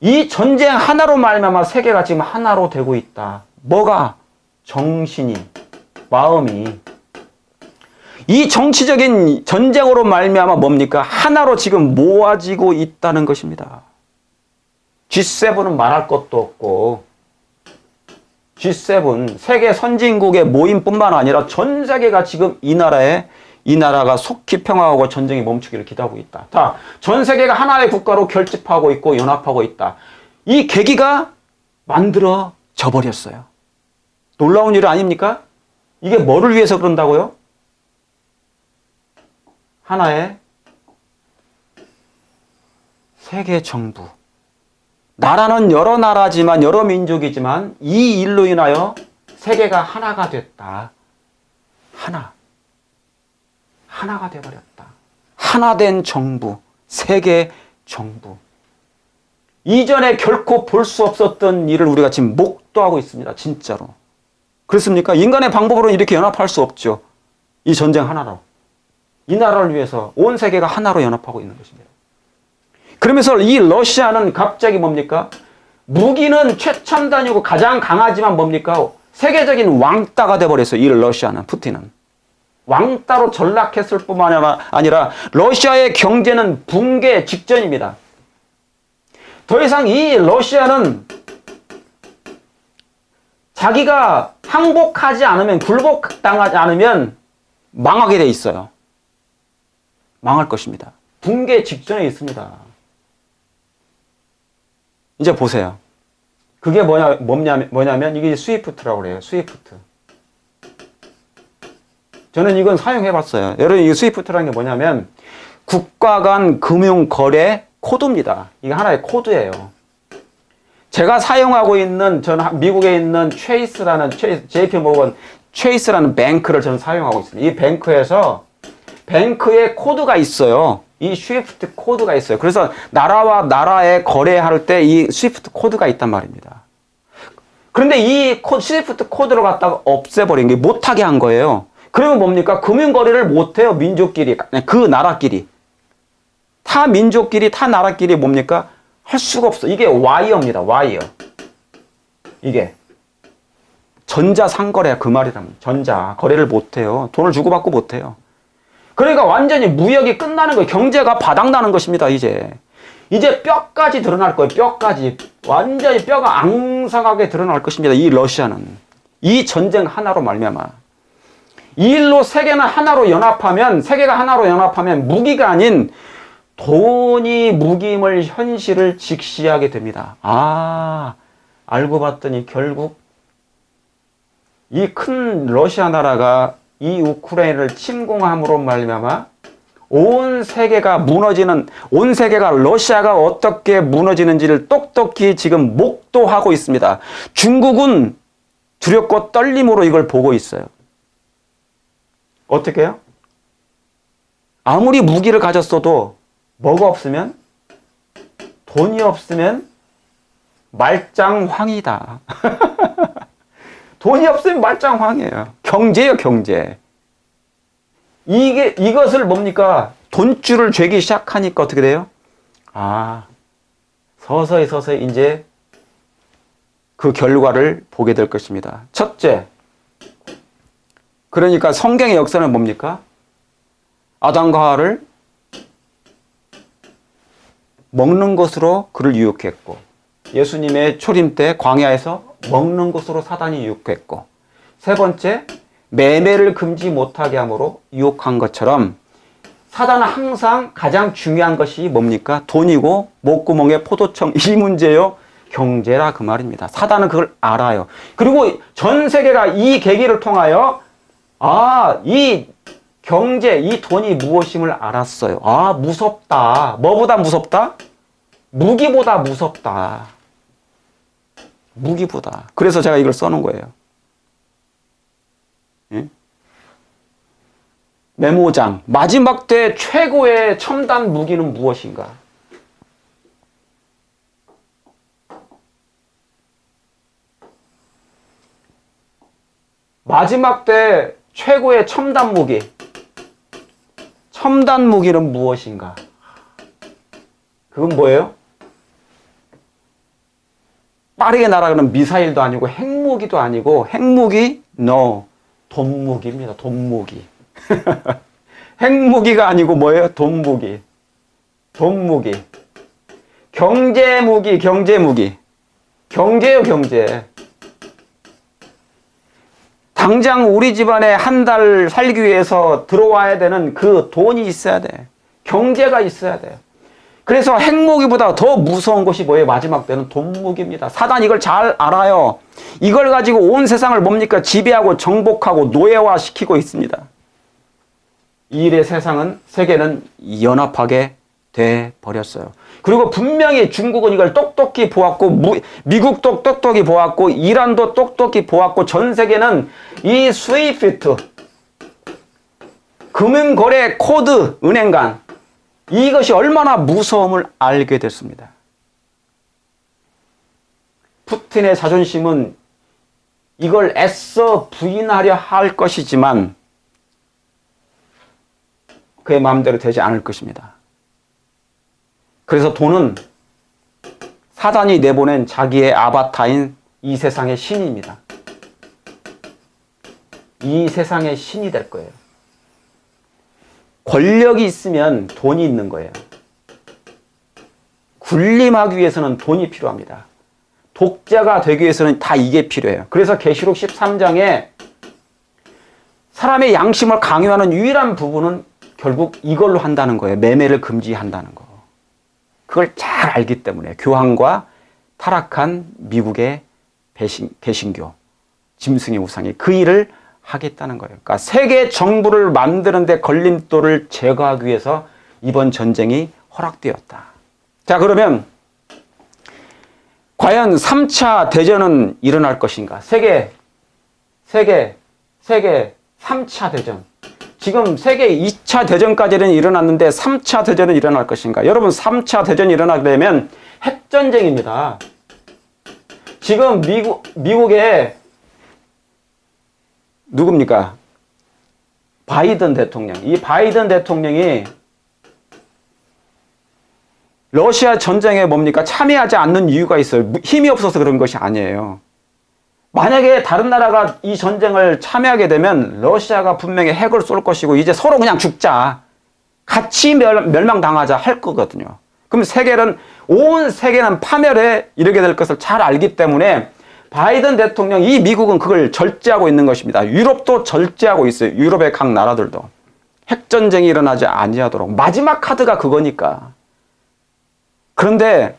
이 전쟁 하나로 말미암아 세계가 지금 하나로 되고 있다. 뭐가? 정신이, 마음이. 이 정치적인 전쟁으로 말미암아 뭡니까? 하나로 지금 모아지고 있다는 것입니다. G7은 말할 것도 없고 G7 세계 선진국의 모임뿐만 아니라 전 세계가 지금 이 나라가 속히 평화하고 전쟁이 멈추기를 기도하고 있다. 자, 전 세계가 하나의 국가로 결집하고 있고 연합하고 있다. 이 계기가 만들어져 버렸어요. 놀라운 일 아닙니까? 이게 뭐를 위해서 그런다고요? 하나의 세계 정부. 나라는 여러 나라지만 여러 민족이지만 이 일로 인하여 세계가 하나가 됐다. 하나가 되어버렸다. 하나된 정부, 세계 정부. 이전에 결코 볼 수 없었던 일을 우리가 지금 목도하고 있습니다. 진짜로. 그렇습니까? 인간의 방법으로는 이렇게 연합할 수 없죠. 이 전쟁 하나로. 이 나라를 위해서 온 세계가 하나로 연합하고 있는 것입니다. 그러면서 이 러시아는 갑자기 뭡니까? 무기는 최첨단이고 가장 강하지만 뭡니까? 세계적인 왕따가 돼버렸어요. 이 러시아는, 푸틴은. 왕따로 전락했을 뿐만 아니라 러시아의 경제는 붕괴 직전입니다. 더 이상 이 러시아는 자기가 항복하지 않으면, 굴복당하지 않으면 망하게 돼 있어요. 망할 것입니다. 붕괴 직전에 있습니다. 이제 보세요. 그게 뭐냐면 이게 스위프트라고 그래요. 스위프트. 저는 이건 사용해봤어요. 여러분, 이 스위프트라는 게 뭐냐면 국가 간 금융거래 코드입니다. 이게 하나의 코드예요. 제가 사용하고 있는, 저는 미국에 있는 JP 모건 체이스라는 뱅크를 저는 사용하고 있습니다. 이 뱅크에서 뱅크의 코드가 있어요. 이 스위프트 코드가 있어요. 그래서 나라와 나라의 거래할 때 이 스위프트 코드가 있단 말입니다. 그런데 이 스위프트 코드를 갖다가 없애버린 게, 못하게 한 거예요. 그러면 뭡니까? 금융거래를 못해요. 민족끼리, 그 나라끼리. 타 민족끼리, 타 나라끼리 뭡니까? 할 수가 없어. 이게 와이어입니다. 와이어. 이게 전자상거래야, 그 말이라면. 전자 거래를 못해요. 돈을 주고받고 못해요. 그러니까 완전히 무역이 끝나는 거예요. 경제가 바닥나는 것입니다. 이제 뼈까지 드러날 거예요. 뼈까지. 완전히 뼈가 앙상하게 드러날 것입니다. 이 러시아는. 이 전쟁 하나로 말미암아. 이 일로 세계가 하나로 연합하면 무기가 아닌 돈이 무기임을 현실을 직시하게 됩니다. 아, 알고 봤더니 결국 이 큰 러시아 나라가 이 우크라이나를 침공함으로 말미암아 온 세계가 러시아가 어떻게 무너지는지를 똑똑히 지금 목도하고 있습니다. 중국은 두렵고 떨림으로 이걸 보고 있어요. 어떻게 해요? 아무리 무기를 가졌어도 뭐가 없으면, 돈이 없으면 말짱황이다. 돈이 없으면 말짱황이에요. 경제예요, 경제. 이것을 뭡니까? 돈줄을 죄기 시작하니까 어떻게 돼요? 아, 서서히 이제 그 결과를 보게 될 것입니다. 첫째, 그러니까 성경의 역사는 뭡니까? 아담과 하와를 먹는 것으로 그를 유혹했고, 예수님의 초림 때 광야에서 먹는 것으로 사단이 유혹했고, 세 번째, 매매를 금지 못하게 함으로 유혹한 것처럼 사단은 항상 가장 중요한 것이 뭡니까? 돈이고 목구멍에 포도청, 이 문제요. 경제라, 그 말입니다. 사단은 그걸 알아요. 그리고 전 세계가 이 계기를 통하여 이 경제, 이 돈이 무엇임을 알았어요. 아, 무섭다. 뭐보다 무섭다? 무기보다 무섭다. 무기보다. 그래서 제가 이걸 써놓은 거예요. 예? 메모장. 마지막 때 최고의 첨단 무기는 무엇인가? 마지막 때 최고의 첨단 무기. 첨단 무기는 무엇인가? 그건 뭐예요? 빠르게 날아가는 미사일도 아니고 핵무기도 아니고, 핵무기? No. 돈무기입니다. 돈무기. 핵무기가 아니고 뭐예요? 돈무기. 돈무기. 경제무기, 경제무기. 경제요, 경제. 당장 우리 집안에 한 달 살기 위해서 들어와야 되는 그 돈이 있어야 돼. 경제가 있어야 돼요. 그래서 핵무기보다 더 무서운 것이 뭐예요? 마지막 때는 돈무기입니다. 사단 이걸 잘 알아요. 이걸 가지고 온 세상을 뭡니까? 지배하고 정복하고 노예화시키고 있습니다. 이 일의 세계는 연합하게 돼 버렸어요. 그리고 분명히 중국은 이걸 똑똑히 보았고, 미국도 똑똑히 보았고, 이란도 똑똑히 보았고, 전 세계는 이 스위프트, 금융거래 코드, 은행간, 이것이 얼마나 무서움을 알게 됐습니다. 푸틴의 자존심은 이걸 애써 부인하려 할 것이지만 그의 마음대로 되지 않을 것입니다. 그래서 돈은 사단이 내보낸 자기의 아바타인 이 세상의 신입니다. 이 세상의 신이 될 거예요. 권력이 있으면 돈이 있는 거예요. 군림하기 위해서는 돈이 필요합니다. 독자가 되기 위해서는 다 이게 필요해요. 그래서 계시록 13장에 사람의 양심을 강요하는 유일한 부분은 결국 이걸로 한다는 거예요. 매매를 금지한다는 거. 그걸 잘 알기 때문에 교황과 타락한 미국의 개신교, 짐승의 우상이 그 일을 하겠다는 거예요. 그러니까 세계 정부를 만드는 데 걸림돌을 제거하기 위해서 이번 전쟁이 허락되었다. 자, 그러면 과연 3차 대전은 일어날 것인가? 세계 3차 대전. 지금 세계 2차 대전까지는 일어났는데 3차 대전은 일어날 것인가? 여러분, 3차 대전이 일어나게 되면 핵전쟁입니다. 지금 미국의 누굽니까? 바이든 대통령. 이 바이든 대통령이 러시아 전쟁에 뭡니까? 참여하지 않는 이유가 있어요. 힘이 없어서 그런 것이 아니에요. 만약에 다른 나라가 이 전쟁을 참여하게 되면 러시아가 분명히 핵을 쏠 것이고 이제 서로 그냥 죽자. 같이 멸망당하자 할 거거든요. 그럼 온 세계는 파멸에 이르게 될 것을 잘 알기 때문에 바이든 대통령, 이 미국은 그걸 절제하고 있는 것입니다. 유럽도 절제하고 있어요. 유럽의 각 나라들도. 핵전쟁이 일어나지 아니하도록. 마지막 카드가 그거니까. 그런데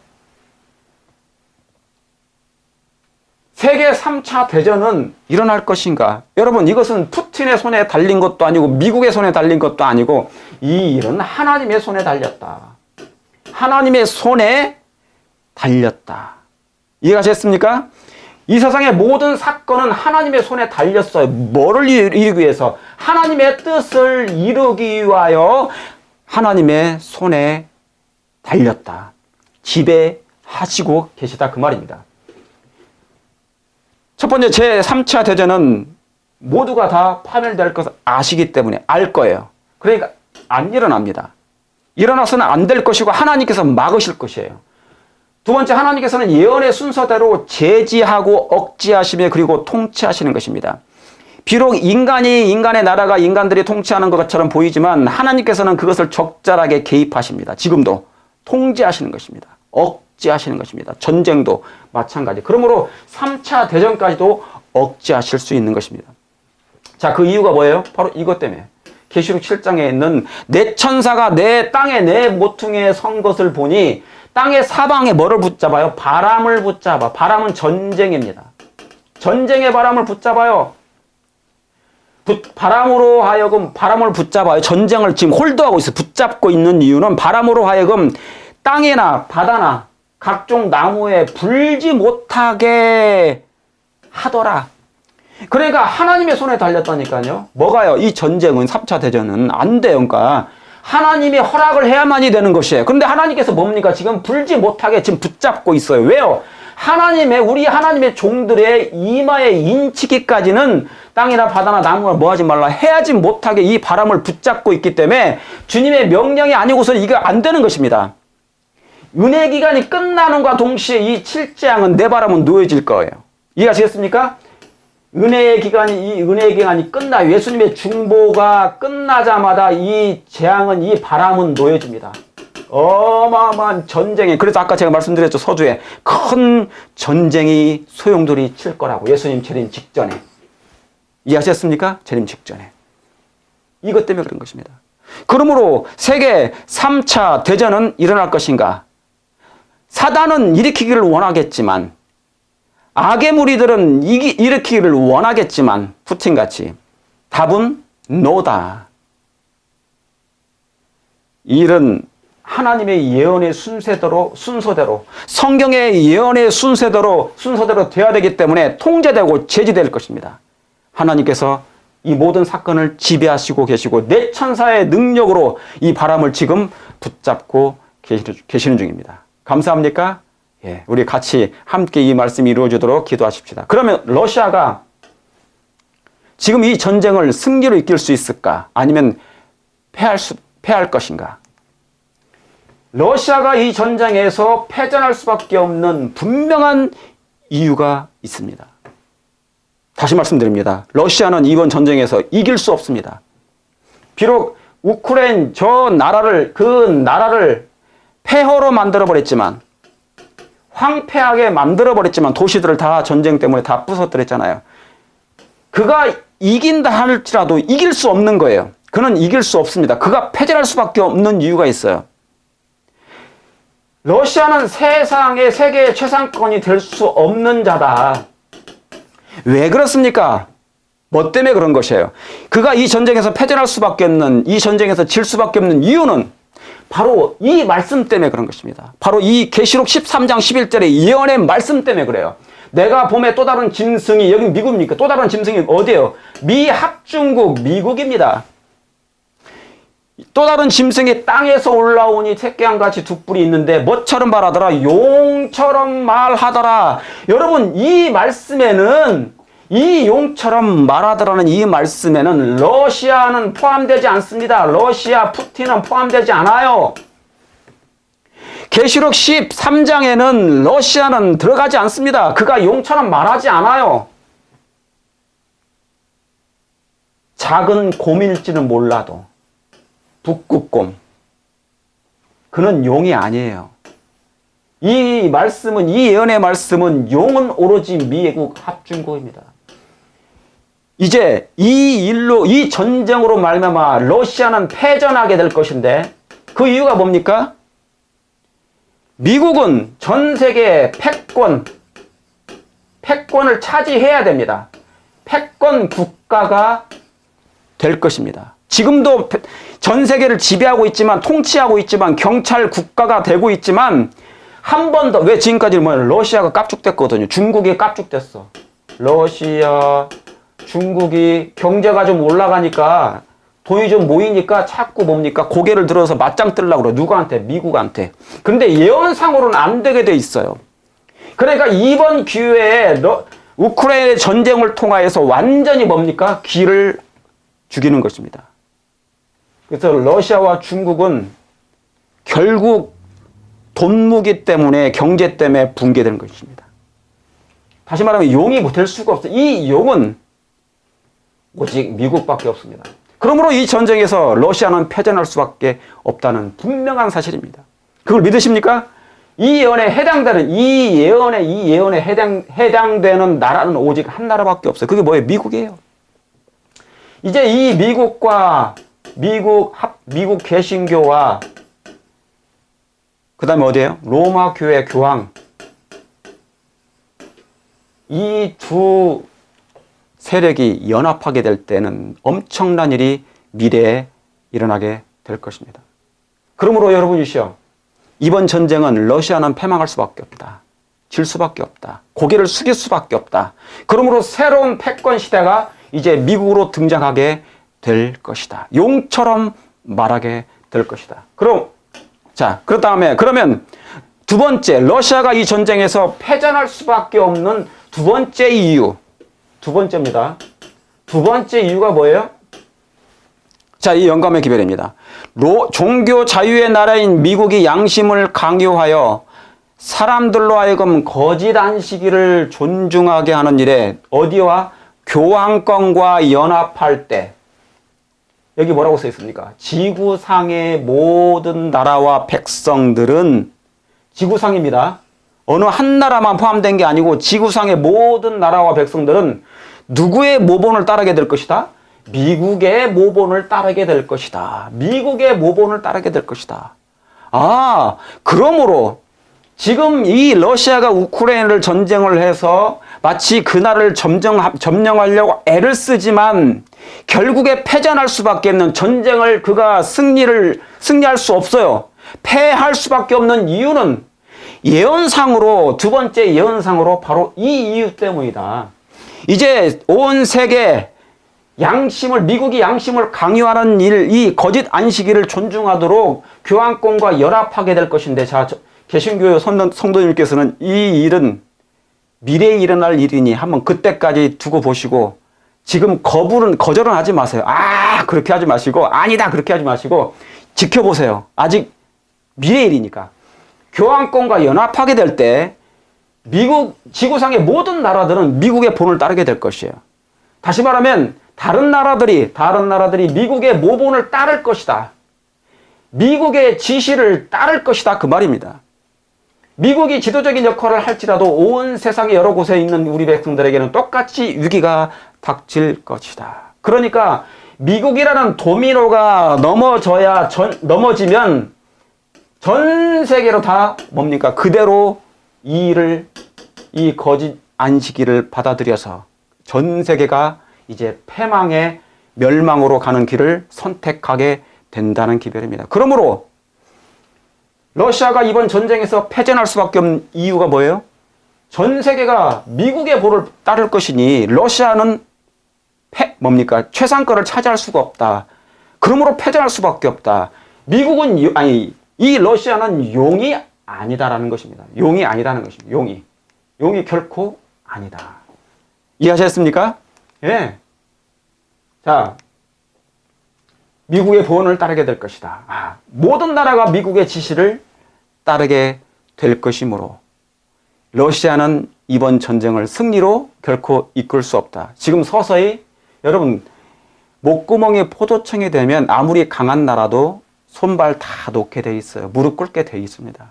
세계 3차 대전은 일어날 것인가? 여러분, 이것은 푸틴의 손에 달린 것도 아니고 미국의 손에 달린 것도 아니고 이 일은 하나님의 손에 달렸다. 하나님의 손에 달렸다. 이해가 됐습니까? 이 세상의 모든 사건은 하나님의 손에 달렸어요. 뭐를 이루기 위해서? 하나님의 뜻을 이루기 위하여 하나님의 손에 달렸다. 지배하시고 계시다. 그 말입니다. 첫 번째, 제3차 대전은 모두가 다 파멸될 것을 아시기 때문에 알 거예요. 그러니까 안 일어납니다. 일어나서는 안 될 것이고 하나님께서 막으실 것이에요. 두 번째, 하나님께서는 예언의 순서대로 제지하고 억제하시며 그리고 통치하시는 것입니다. 비록 인간의 나라가 인간들이 통치하는 것처럼 보이지만 하나님께서는 그것을 적절하게 개입하십니다. 지금도 통제하시는 것입니다. 억제하시는 것입니다. 전쟁도 마찬가지. 그러므로 3차 대전까지도 억제하실 수 있는 것입니다. 자, 그 이유가 뭐예요? 바로 이것 때문에. 계시록 7장에 있는 내 천사가 내 땅에 내 모퉁이에 선 것을 보니 땅의 사방에 뭐를 붙잡아요? 바람을 붙잡아. 바람은 전쟁입니다. 전쟁의 바람을 붙잡아요. 바람으로 하여금 바람을 붙잡아요. 전쟁을 지금 홀드하고 있어요. 붙잡고 있는 이유는 바람으로 하여금 땅이나 바다나 각종 나무에 불지 못하게 하더라. 그러니까 하나님의 손에 달렸다니까요. 뭐가요? 이 전쟁은 3차 대전은 안 돼요. 그러니까 하나님의 허락을 해야만이 되는 것이에요. 그런데 하나님께서 뭡니까? 지금 불지 못하게 지금 붙잡고 있어요. 왜요? 우리 하나님의 종들의 이마에 인치기까지는 땅이나 바다나 나무나 뭐 하지 말라 해야지 못하게 이 바람을 붙잡고 있기 때문에 주님의 명령이 아니고서 이게 안 되는 것입니다. 은혜 기간이 끝나는과 동시에 이 7재앙은 내 바람은 놓여질 거예요. 이해가 되겠습니까? 은혜의 기간이 끝나요. 예수님의 중보가 끝나자마자 이 재앙은, 이 바람은 놓여집니다. 어마어마한 전쟁에, 그래서 아까 제가 말씀드렸죠. 서두에 큰 전쟁이 소용돌이 칠 거라고. 예수님 재림 직전에. 이해하셨습니까? 재림 직전에. 이것 때문에 그런 것입니다. 그러므로 세계 3차 대전은 일어날 것인가? 사단은 일으키기를 원하겠지만 악의 무리들은 일으키기를 원하겠지만 푸틴같이 답은 노다. 이 일은 하나님의 예언의 순서대로 성경의 예언의 순서대로 되어야 되기 때문에 통제되고 제지될 것입니다. 하나님께서 이 모든 사건을 지배하시고 계시고 내 천사의 능력으로 이 바람을 지금 붙잡고 계시는 중입니다. 감사합니까? 예, 우리 같이 함께 이 말씀이 이루어지도록 기도하십시다. 그러면 러시아가 지금 이 전쟁을 승리로 이끌 수 있을까? 아니면 패할 것인가? 러시아가 이 전쟁에서 패전할 수밖에 없는 분명한 이유가 있습니다. 다시 말씀드립니다. 러시아는 이번 전쟁에서 이길 수 없습니다. 비록 우크라이나 그 나라를 폐허로 만들어버렸지만, 황폐하게 만들어버렸지만, 도시들을 다 전쟁 때문에 다 부서뜨렸잖아요. 그가 이긴다 할지라도 이길 수 없는 거예요. 그는 이길 수 없습니다. 그가 패전할 수밖에 없는 이유가 있어요. 러시아는 세계의 최상권이 될 수 없는 자다. 왜 그렇습니까? 뭐 때문에 그런 것이에요? 그가 이 전쟁에서 패전할 수밖에 없는, 이 전쟁에서 질 수밖에 없는 이유는 바로 이 말씀 때문에 그런 것입니다. 바로 이 계시록 13장 11절의 예언의 말씀 때문에 그래요. 내가 봄에 또 다른 짐승이, 여기 미국입니까? 또 다른 짐승이 어디예요? 미합중국, 미국입니다. 또 다른 짐승이 땅에서 올라오니 새끼양같이 두 뿔이 있는데 뭐처럼 말하더라? 용처럼 말하더라. 여러분, 이 말씀에는, 이 용처럼 말하더라는 이 말씀에는 러시아는 포함되지 않습니다. 러시아, 푸틴은 포함되지 않아요. 계시록 13장에는 러시아는 들어가지 않습니다. 그가 용처럼 말하지 않아요. 작은 곰일지는 몰라도 북극곰, 그는 용이 아니에요. 이 말씀은, 이 예언의 말씀은 용은 오로지 미국 합중국입니다. 이제 이 일로, 이 전쟁으로 말미암아 러시아는 패전하게 될 것인데, 그 이유가 뭡니까? 미국은 전 세계의 패권을 차지해야 됩니다. 패권 국가가 될 것입니다. 지금도 전 세계를 지배하고 있지만, 통치하고 있지만, 경찰 국가가 되고 있지만, 한 번 더, 왜 지금까지 러시아가 깝죽됐거든요. 중국이 깝죽됐어. 러시아, 중국이 경제가 좀 올라가니까, 돈이 좀 모이니까 자꾸 뭡니까? 고개를 들어서 맞짱 뜨려고 그래. 누구한테? 미국한테. 근데 예언상으로는 안 되게 돼 있어요. 그러니까 이번 기회에 우크라이나 전쟁을 통하여서 완전히 뭡니까? 기를 죽이는 것입니다. 그래서 러시아와 중국은 결국 돈무기 때문에, 경제 때문에 붕괴되는 것입니다. 다시 말하면 용이 될 수가 없어요. 이 용은 오직 미국밖에 없습니다. 그러므로 이 전쟁에서 러시아는 패전할 수밖에 없다는 분명한 사실입니다. 그걸 믿으십니까? 이 예언에 해당되는 나라는 오직 한 나라밖에 없어요. 그게 뭐예요? 미국이에요. 이제 이 미국과 미국 개신교와 그 다음에 어디예요? 로마 교회 교황, 이 두 세력이 연합하게 될 때는 엄청난 일이 미래에 일어나게 될 것입니다. 그러므로 여러분이시여, 이번 전쟁은 러시아는 패망할 수밖에 없다. 질 수밖에 없다. 고개를 숙일 수밖에 없다. 그러므로 새로운 패권 시대가 이제 미국으로 등장하게 될 것이다. 용처럼 말하게 될 것이다. 그럼, 자, 그 다음에, 그러면 두 번째, 러시아가 이 전쟁에서 패전할 수밖에 없는 두 번째 이유. 두 번째입니다. 두 번째 이유가 뭐예요? 자, 이 영감의 기별입니다. 종교 자유의 나라인 미국이 양심을 강요하여 사람들로 하여금 거짓 안식일을 존중하게 하는 일에 어디와 교황권과 연합할 때, 여기 뭐라고 써 있습니까? 지구상의 모든 나라와 백성들은, 지구상입니다. 어느 한 나라만 포함된 게 아니고 지구상의 모든 나라와 백성들은 누구의 모본을 따르게 될 것이다? 미국의 모본을 따르게 될 것이다. 미국의 모본을 따르게 될 것이다. 아, 그러므로 지금 이 러시아가 우크라이나를 전쟁을 해서 마치 그 나라를 점령하려고 애를 쓰지만 결국에 패전할 수밖에 없는, 전쟁을 그가 승리할 수 없어요. 패할 수밖에 없는 이유는 예언상으로, 두 번째 예언상으로 바로 이 이유 때문이다. 이제 온 세계 미국이 양심을 강요하는 이 거짓 안식일을 존중하도록 교황권과 연합하게 될 것인데, 자, 개신교 성도님께서는 이 일은 미래에 일어날 일이니 한번 그때까지 두고 보시고, 지금 거절은 하지 마세요. 아, 그렇게 하지 마시고, 아니다, 그렇게 하지 마시고, 지켜보세요. 아직 미래의 일이니까. 교황권과 연합하게 될 때 미국 지구상의 모든 나라들은 미국의 본을 따르게 될 것이에요. 다시 말하면 다른 나라들이 미국의 모본을 따를 것이다. 미국의 지시를 따를 것이다. 그 말입니다. 미국이 지도적인 역할을 할지라도 온 세상의 여러 곳에 있는 우리 백성들에게는 똑같이 위기가 닥칠 것이다. 그러니까 미국이라는 도미노가 넘어지면 전 세계로 다 뭡니까? 그대로 이 거짓 안식일을 받아들여서 전 세계가 이제 패망의 멸망으로 가는 길을 선택하게 된다는 기별입니다. 그러므로 러시아가 이번 전쟁에서 패전할 수밖에 없는 이유가 뭐예요? 전 세계가 미국의 볼을 따를 것이니 러시아는 최상권을 차지할 수가 없다. 그러므로 패전할 수밖에 없다. 이 러시아는 용이 아니다라는 것입니다. 용이 아니다는 것입니다. 용이 결코 아니다. 이해하셨습니까? 예. 자, 미국의 보원을 따르게 될 것이다. 모든 나라가 미국의 지시를 따르게 될 것이므로 러시아는 이번 전쟁을 승리로 결코 이끌 수 없다. 지금 서서히 여러분 목구멍에 포도청이 되면 아무리 강한 나라도 손발 다 놓게 돼 있어요. 무릎 꿇게 돼 있습니다.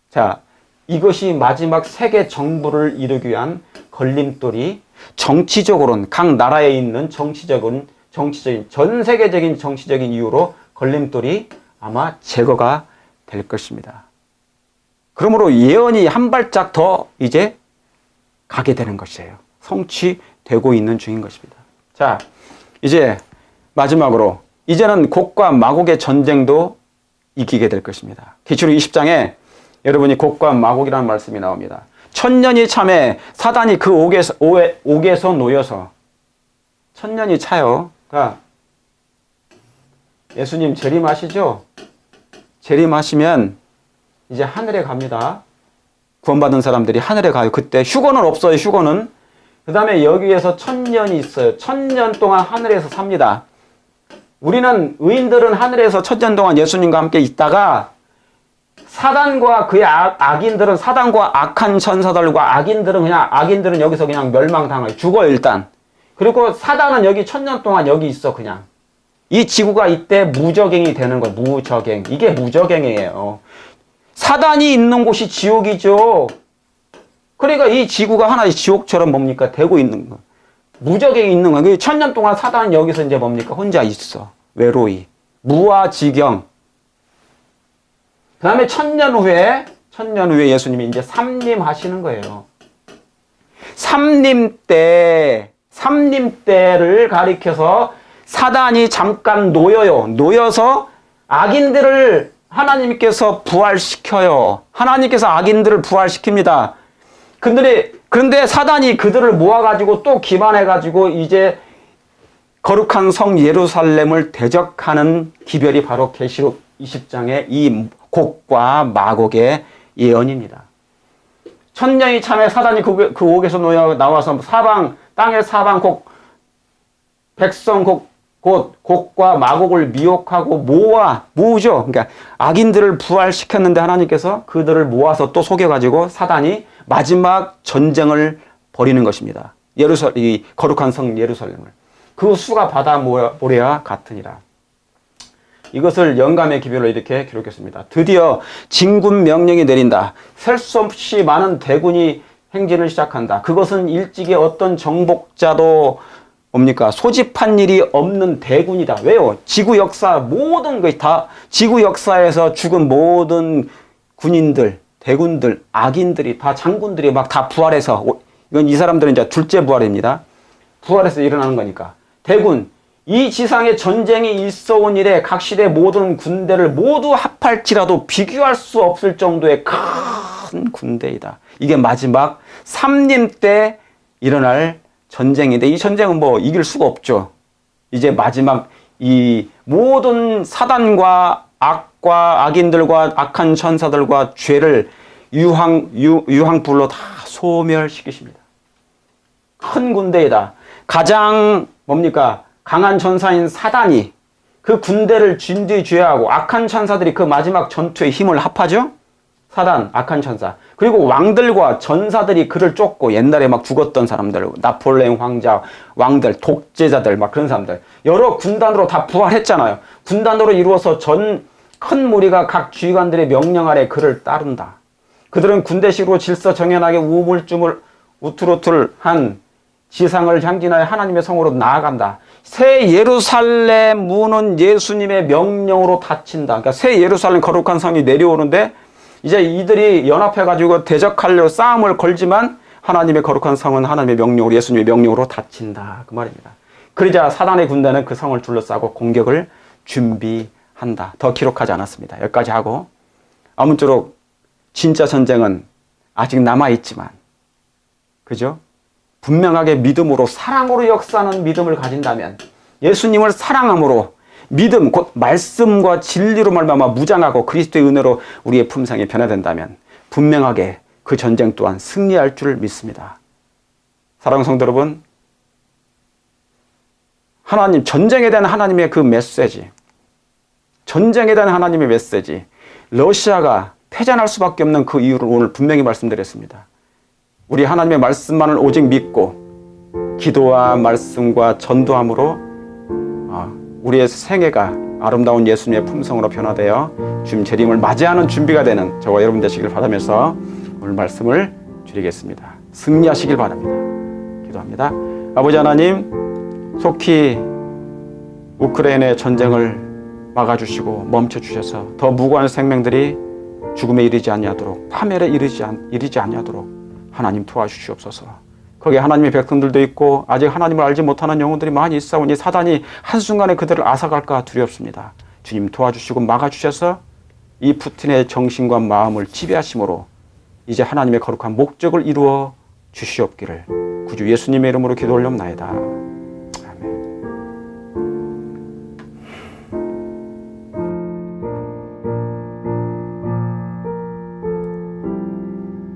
자, 이것이 마지막 세계 정부를 이루기 위한 걸림돌이 정치적으로는 각 나라에 있는 정치적인 전 세계적인 정치적인 이유로 걸림돌이 아마 제거가 될 것입니다. 그러므로 예언이 한 발짝 더 이제 가게 되는 것이에요. 성취되고 있는 중인 것입니다. 자, 이제 마지막으로 이제는 곡과 마곡의 전쟁도 이기게 될 것입니다. 계시록 20장에 여러분이 곡과 마곡이라는 말씀이 나옵니다. 천년이 참에 사단이 그 옥에서 놓여서 천년이 차요. 그러니까 예수님 재림하시죠? 재림하시면 이제 하늘에 갑니다. 구원받은 사람들이 하늘에 가요. 그때 휴거는 없어요. 휴거는. 그 다음에 여기에서 천년이 있어요. 천년 동안 하늘에서 삽니다. 우리는 의인들은 하늘에서 천년 동안 예수님과 함께 있다가 사단과 그의 악인들은 사단과 악한 천사들과 악인들은 여기서 그냥 멸망당해요. 죽어요 일단. 그리고 사단은 여기 천년 동안 여기 있어 그냥. 이 지구가 이때 무적행이 되는 거예요. 무적행. 이게 무적행이에요. 사단이 있는 곳이 지옥이죠. 그러니까 이 지구가 하나의 지옥처럼 되고 있는 거. 무적행이 있는 거예요. 천년 동안 사단은 여기서 이제 혼자 있어. 외로이. 무아지경. 그 다음에 천년 후에 예수님이 이제 삼림하시는 거예요. 삼림 때를 가리켜서 사단이 잠깐 놓여서 악인들을 하나님께서 부활시켜요. 하나님께서 악인들을 부활시킵니다. 그런데 사단이 그들을 모아가지고 또 기만해가지고 이제 거룩한 성 예루살렘을 대적하는 기별이 바로 계시록 20장의 이 곡과 마곡의 예언입니다. 천년이 참에 사단이 그 옥에서 나와서 땅의 사방 백성 곡과 마곡을 미혹하고 모으죠. 그러니까 악인들을 부활시켰는데 하나님께서 그들을 모아서 또 속여가지고 사단이 마지막 전쟁을 벌이는 것입니다. 이 거룩한 성 예루살렘을. 그 수가 바다 모래와 같으니라. 이것을 영감의 기별로 이렇게 기록했습니다. 드디어 진군 명령이 내린다. 셀 수 없이 많은 대군이 행진을 시작한다. 그것은 일찍이 어떤 정복자도 소집한 일이 없는 대군이다. 왜요? 지구 역사에서 죽은 모든 군인들, 대군들, 악인들이 다 장군들이 다 부활해서, 이건 이 사람들은 이제 둘째 부활입니다. 부활해서 일어나는 거니까. 대군, 이 지상에 전쟁이 있어온 이래 각 시대 모든 군대를 모두 합할지라도 비교할 수 없을 정도의 큰 군대이다. 이게 마지막 삼림 때 일어날 전쟁인데 이 전쟁은 이길 수가 없죠. 이제 마지막 이 모든 사단과 악과 악인들과 악한 천사들과 죄를 유황불로 다 소멸시키십니다. 큰 군대이다. 가장 강한 천사인 사단이 그 군대를 진뒤쥐하고 악한 천사들이 그 마지막 전투에 힘을 합하죠. 사단, 악한 천사. 그리고 왕들과 전사들이 그를 쫓고 옛날에 막 죽었던 사람들, 나폴레옹 황자, 왕들, 독재자들, 막 그런 사람들. 여러 군단으로 다 부활했잖아요. 군단으로 이루어서 큰 무리가 각 지휘관들의 명령 아래 그를 따른다. 그들은 군대식으로 질서정연하게 우물쭈물 우투루툴한 지상을 향진하여 하나님의 성으로 나아간다. 새 예루살렘 문은 예수님의 명령으로 닫힌다. 그러니까 새 예루살렘 거룩한 성이 내려오는데 이제 이들이 연합해가지고 대적하려 싸움을 걸지만 하나님의 거룩한 성은 하나님의 명령으로, 예수님의 명령으로 닫힌다. 그 말입니다. 그러자 사단의 군대는 그 성을 둘러싸고 공격을 준비한다. 더 기록하지 않았습니다. 여기까지 하고, 아무쪼록 진짜 전쟁은 아직 남아있지만, 그죠? 분명하게 믿음으로, 사랑으로 역사하는 믿음을 가진다면, 예수님을 사랑함으로, 믿음, 곧 말씀과 진리로 말미암아 무장하고 그리스도의 은혜로 우리의 품성이 변화된다면 분명하게 그 전쟁 또한 승리할 줄 믿습니다. 사랑하는 성도 여러분, 하나님, 전쟁에 대한 하나님의 그 메시지, 전쟁에 대한 하나님의 메시지, 러시아가 패전할 수밖에 없는 그 이유를 오늘 분명히 말씀드렸습니다. 우리 하나님의 말씀만을 오직 믿고 기도와 말씀과 전도함으로 우리의 생애가 아름다운 예수님의 품성으로 변화되어 주님 재림을 맞이하는 준비가 되는 저와 여러분 되시길 바라면서 오늘 말씀을 드리겠습니다. 승리하시길 바랍니다. 기도합니다. 아버지 하나님, 속히 우크라이나의 전쟁을 막아주시고 멈춰주셔서 더 무고한 생명들이 죽음에 이르지 아니하도록, 파멸에 이르지 아니하도록 하나님 도와주시옵소서. 거기에 하나님의 백성들도 있고 아직 하나님을 알지 못하는 영혼들이 많이 있사오니 사단이 한순간에 그들을 앗아갈까 두렵습니다. 주님 도와주시고 막아주셔서 이 푸틴의 정신과 마음을 지배하심으로 이제 하나님의 거룩한 목적을 이루어 주시옵기를 구주 예수님의 이름으로 기도 올려옵나이다.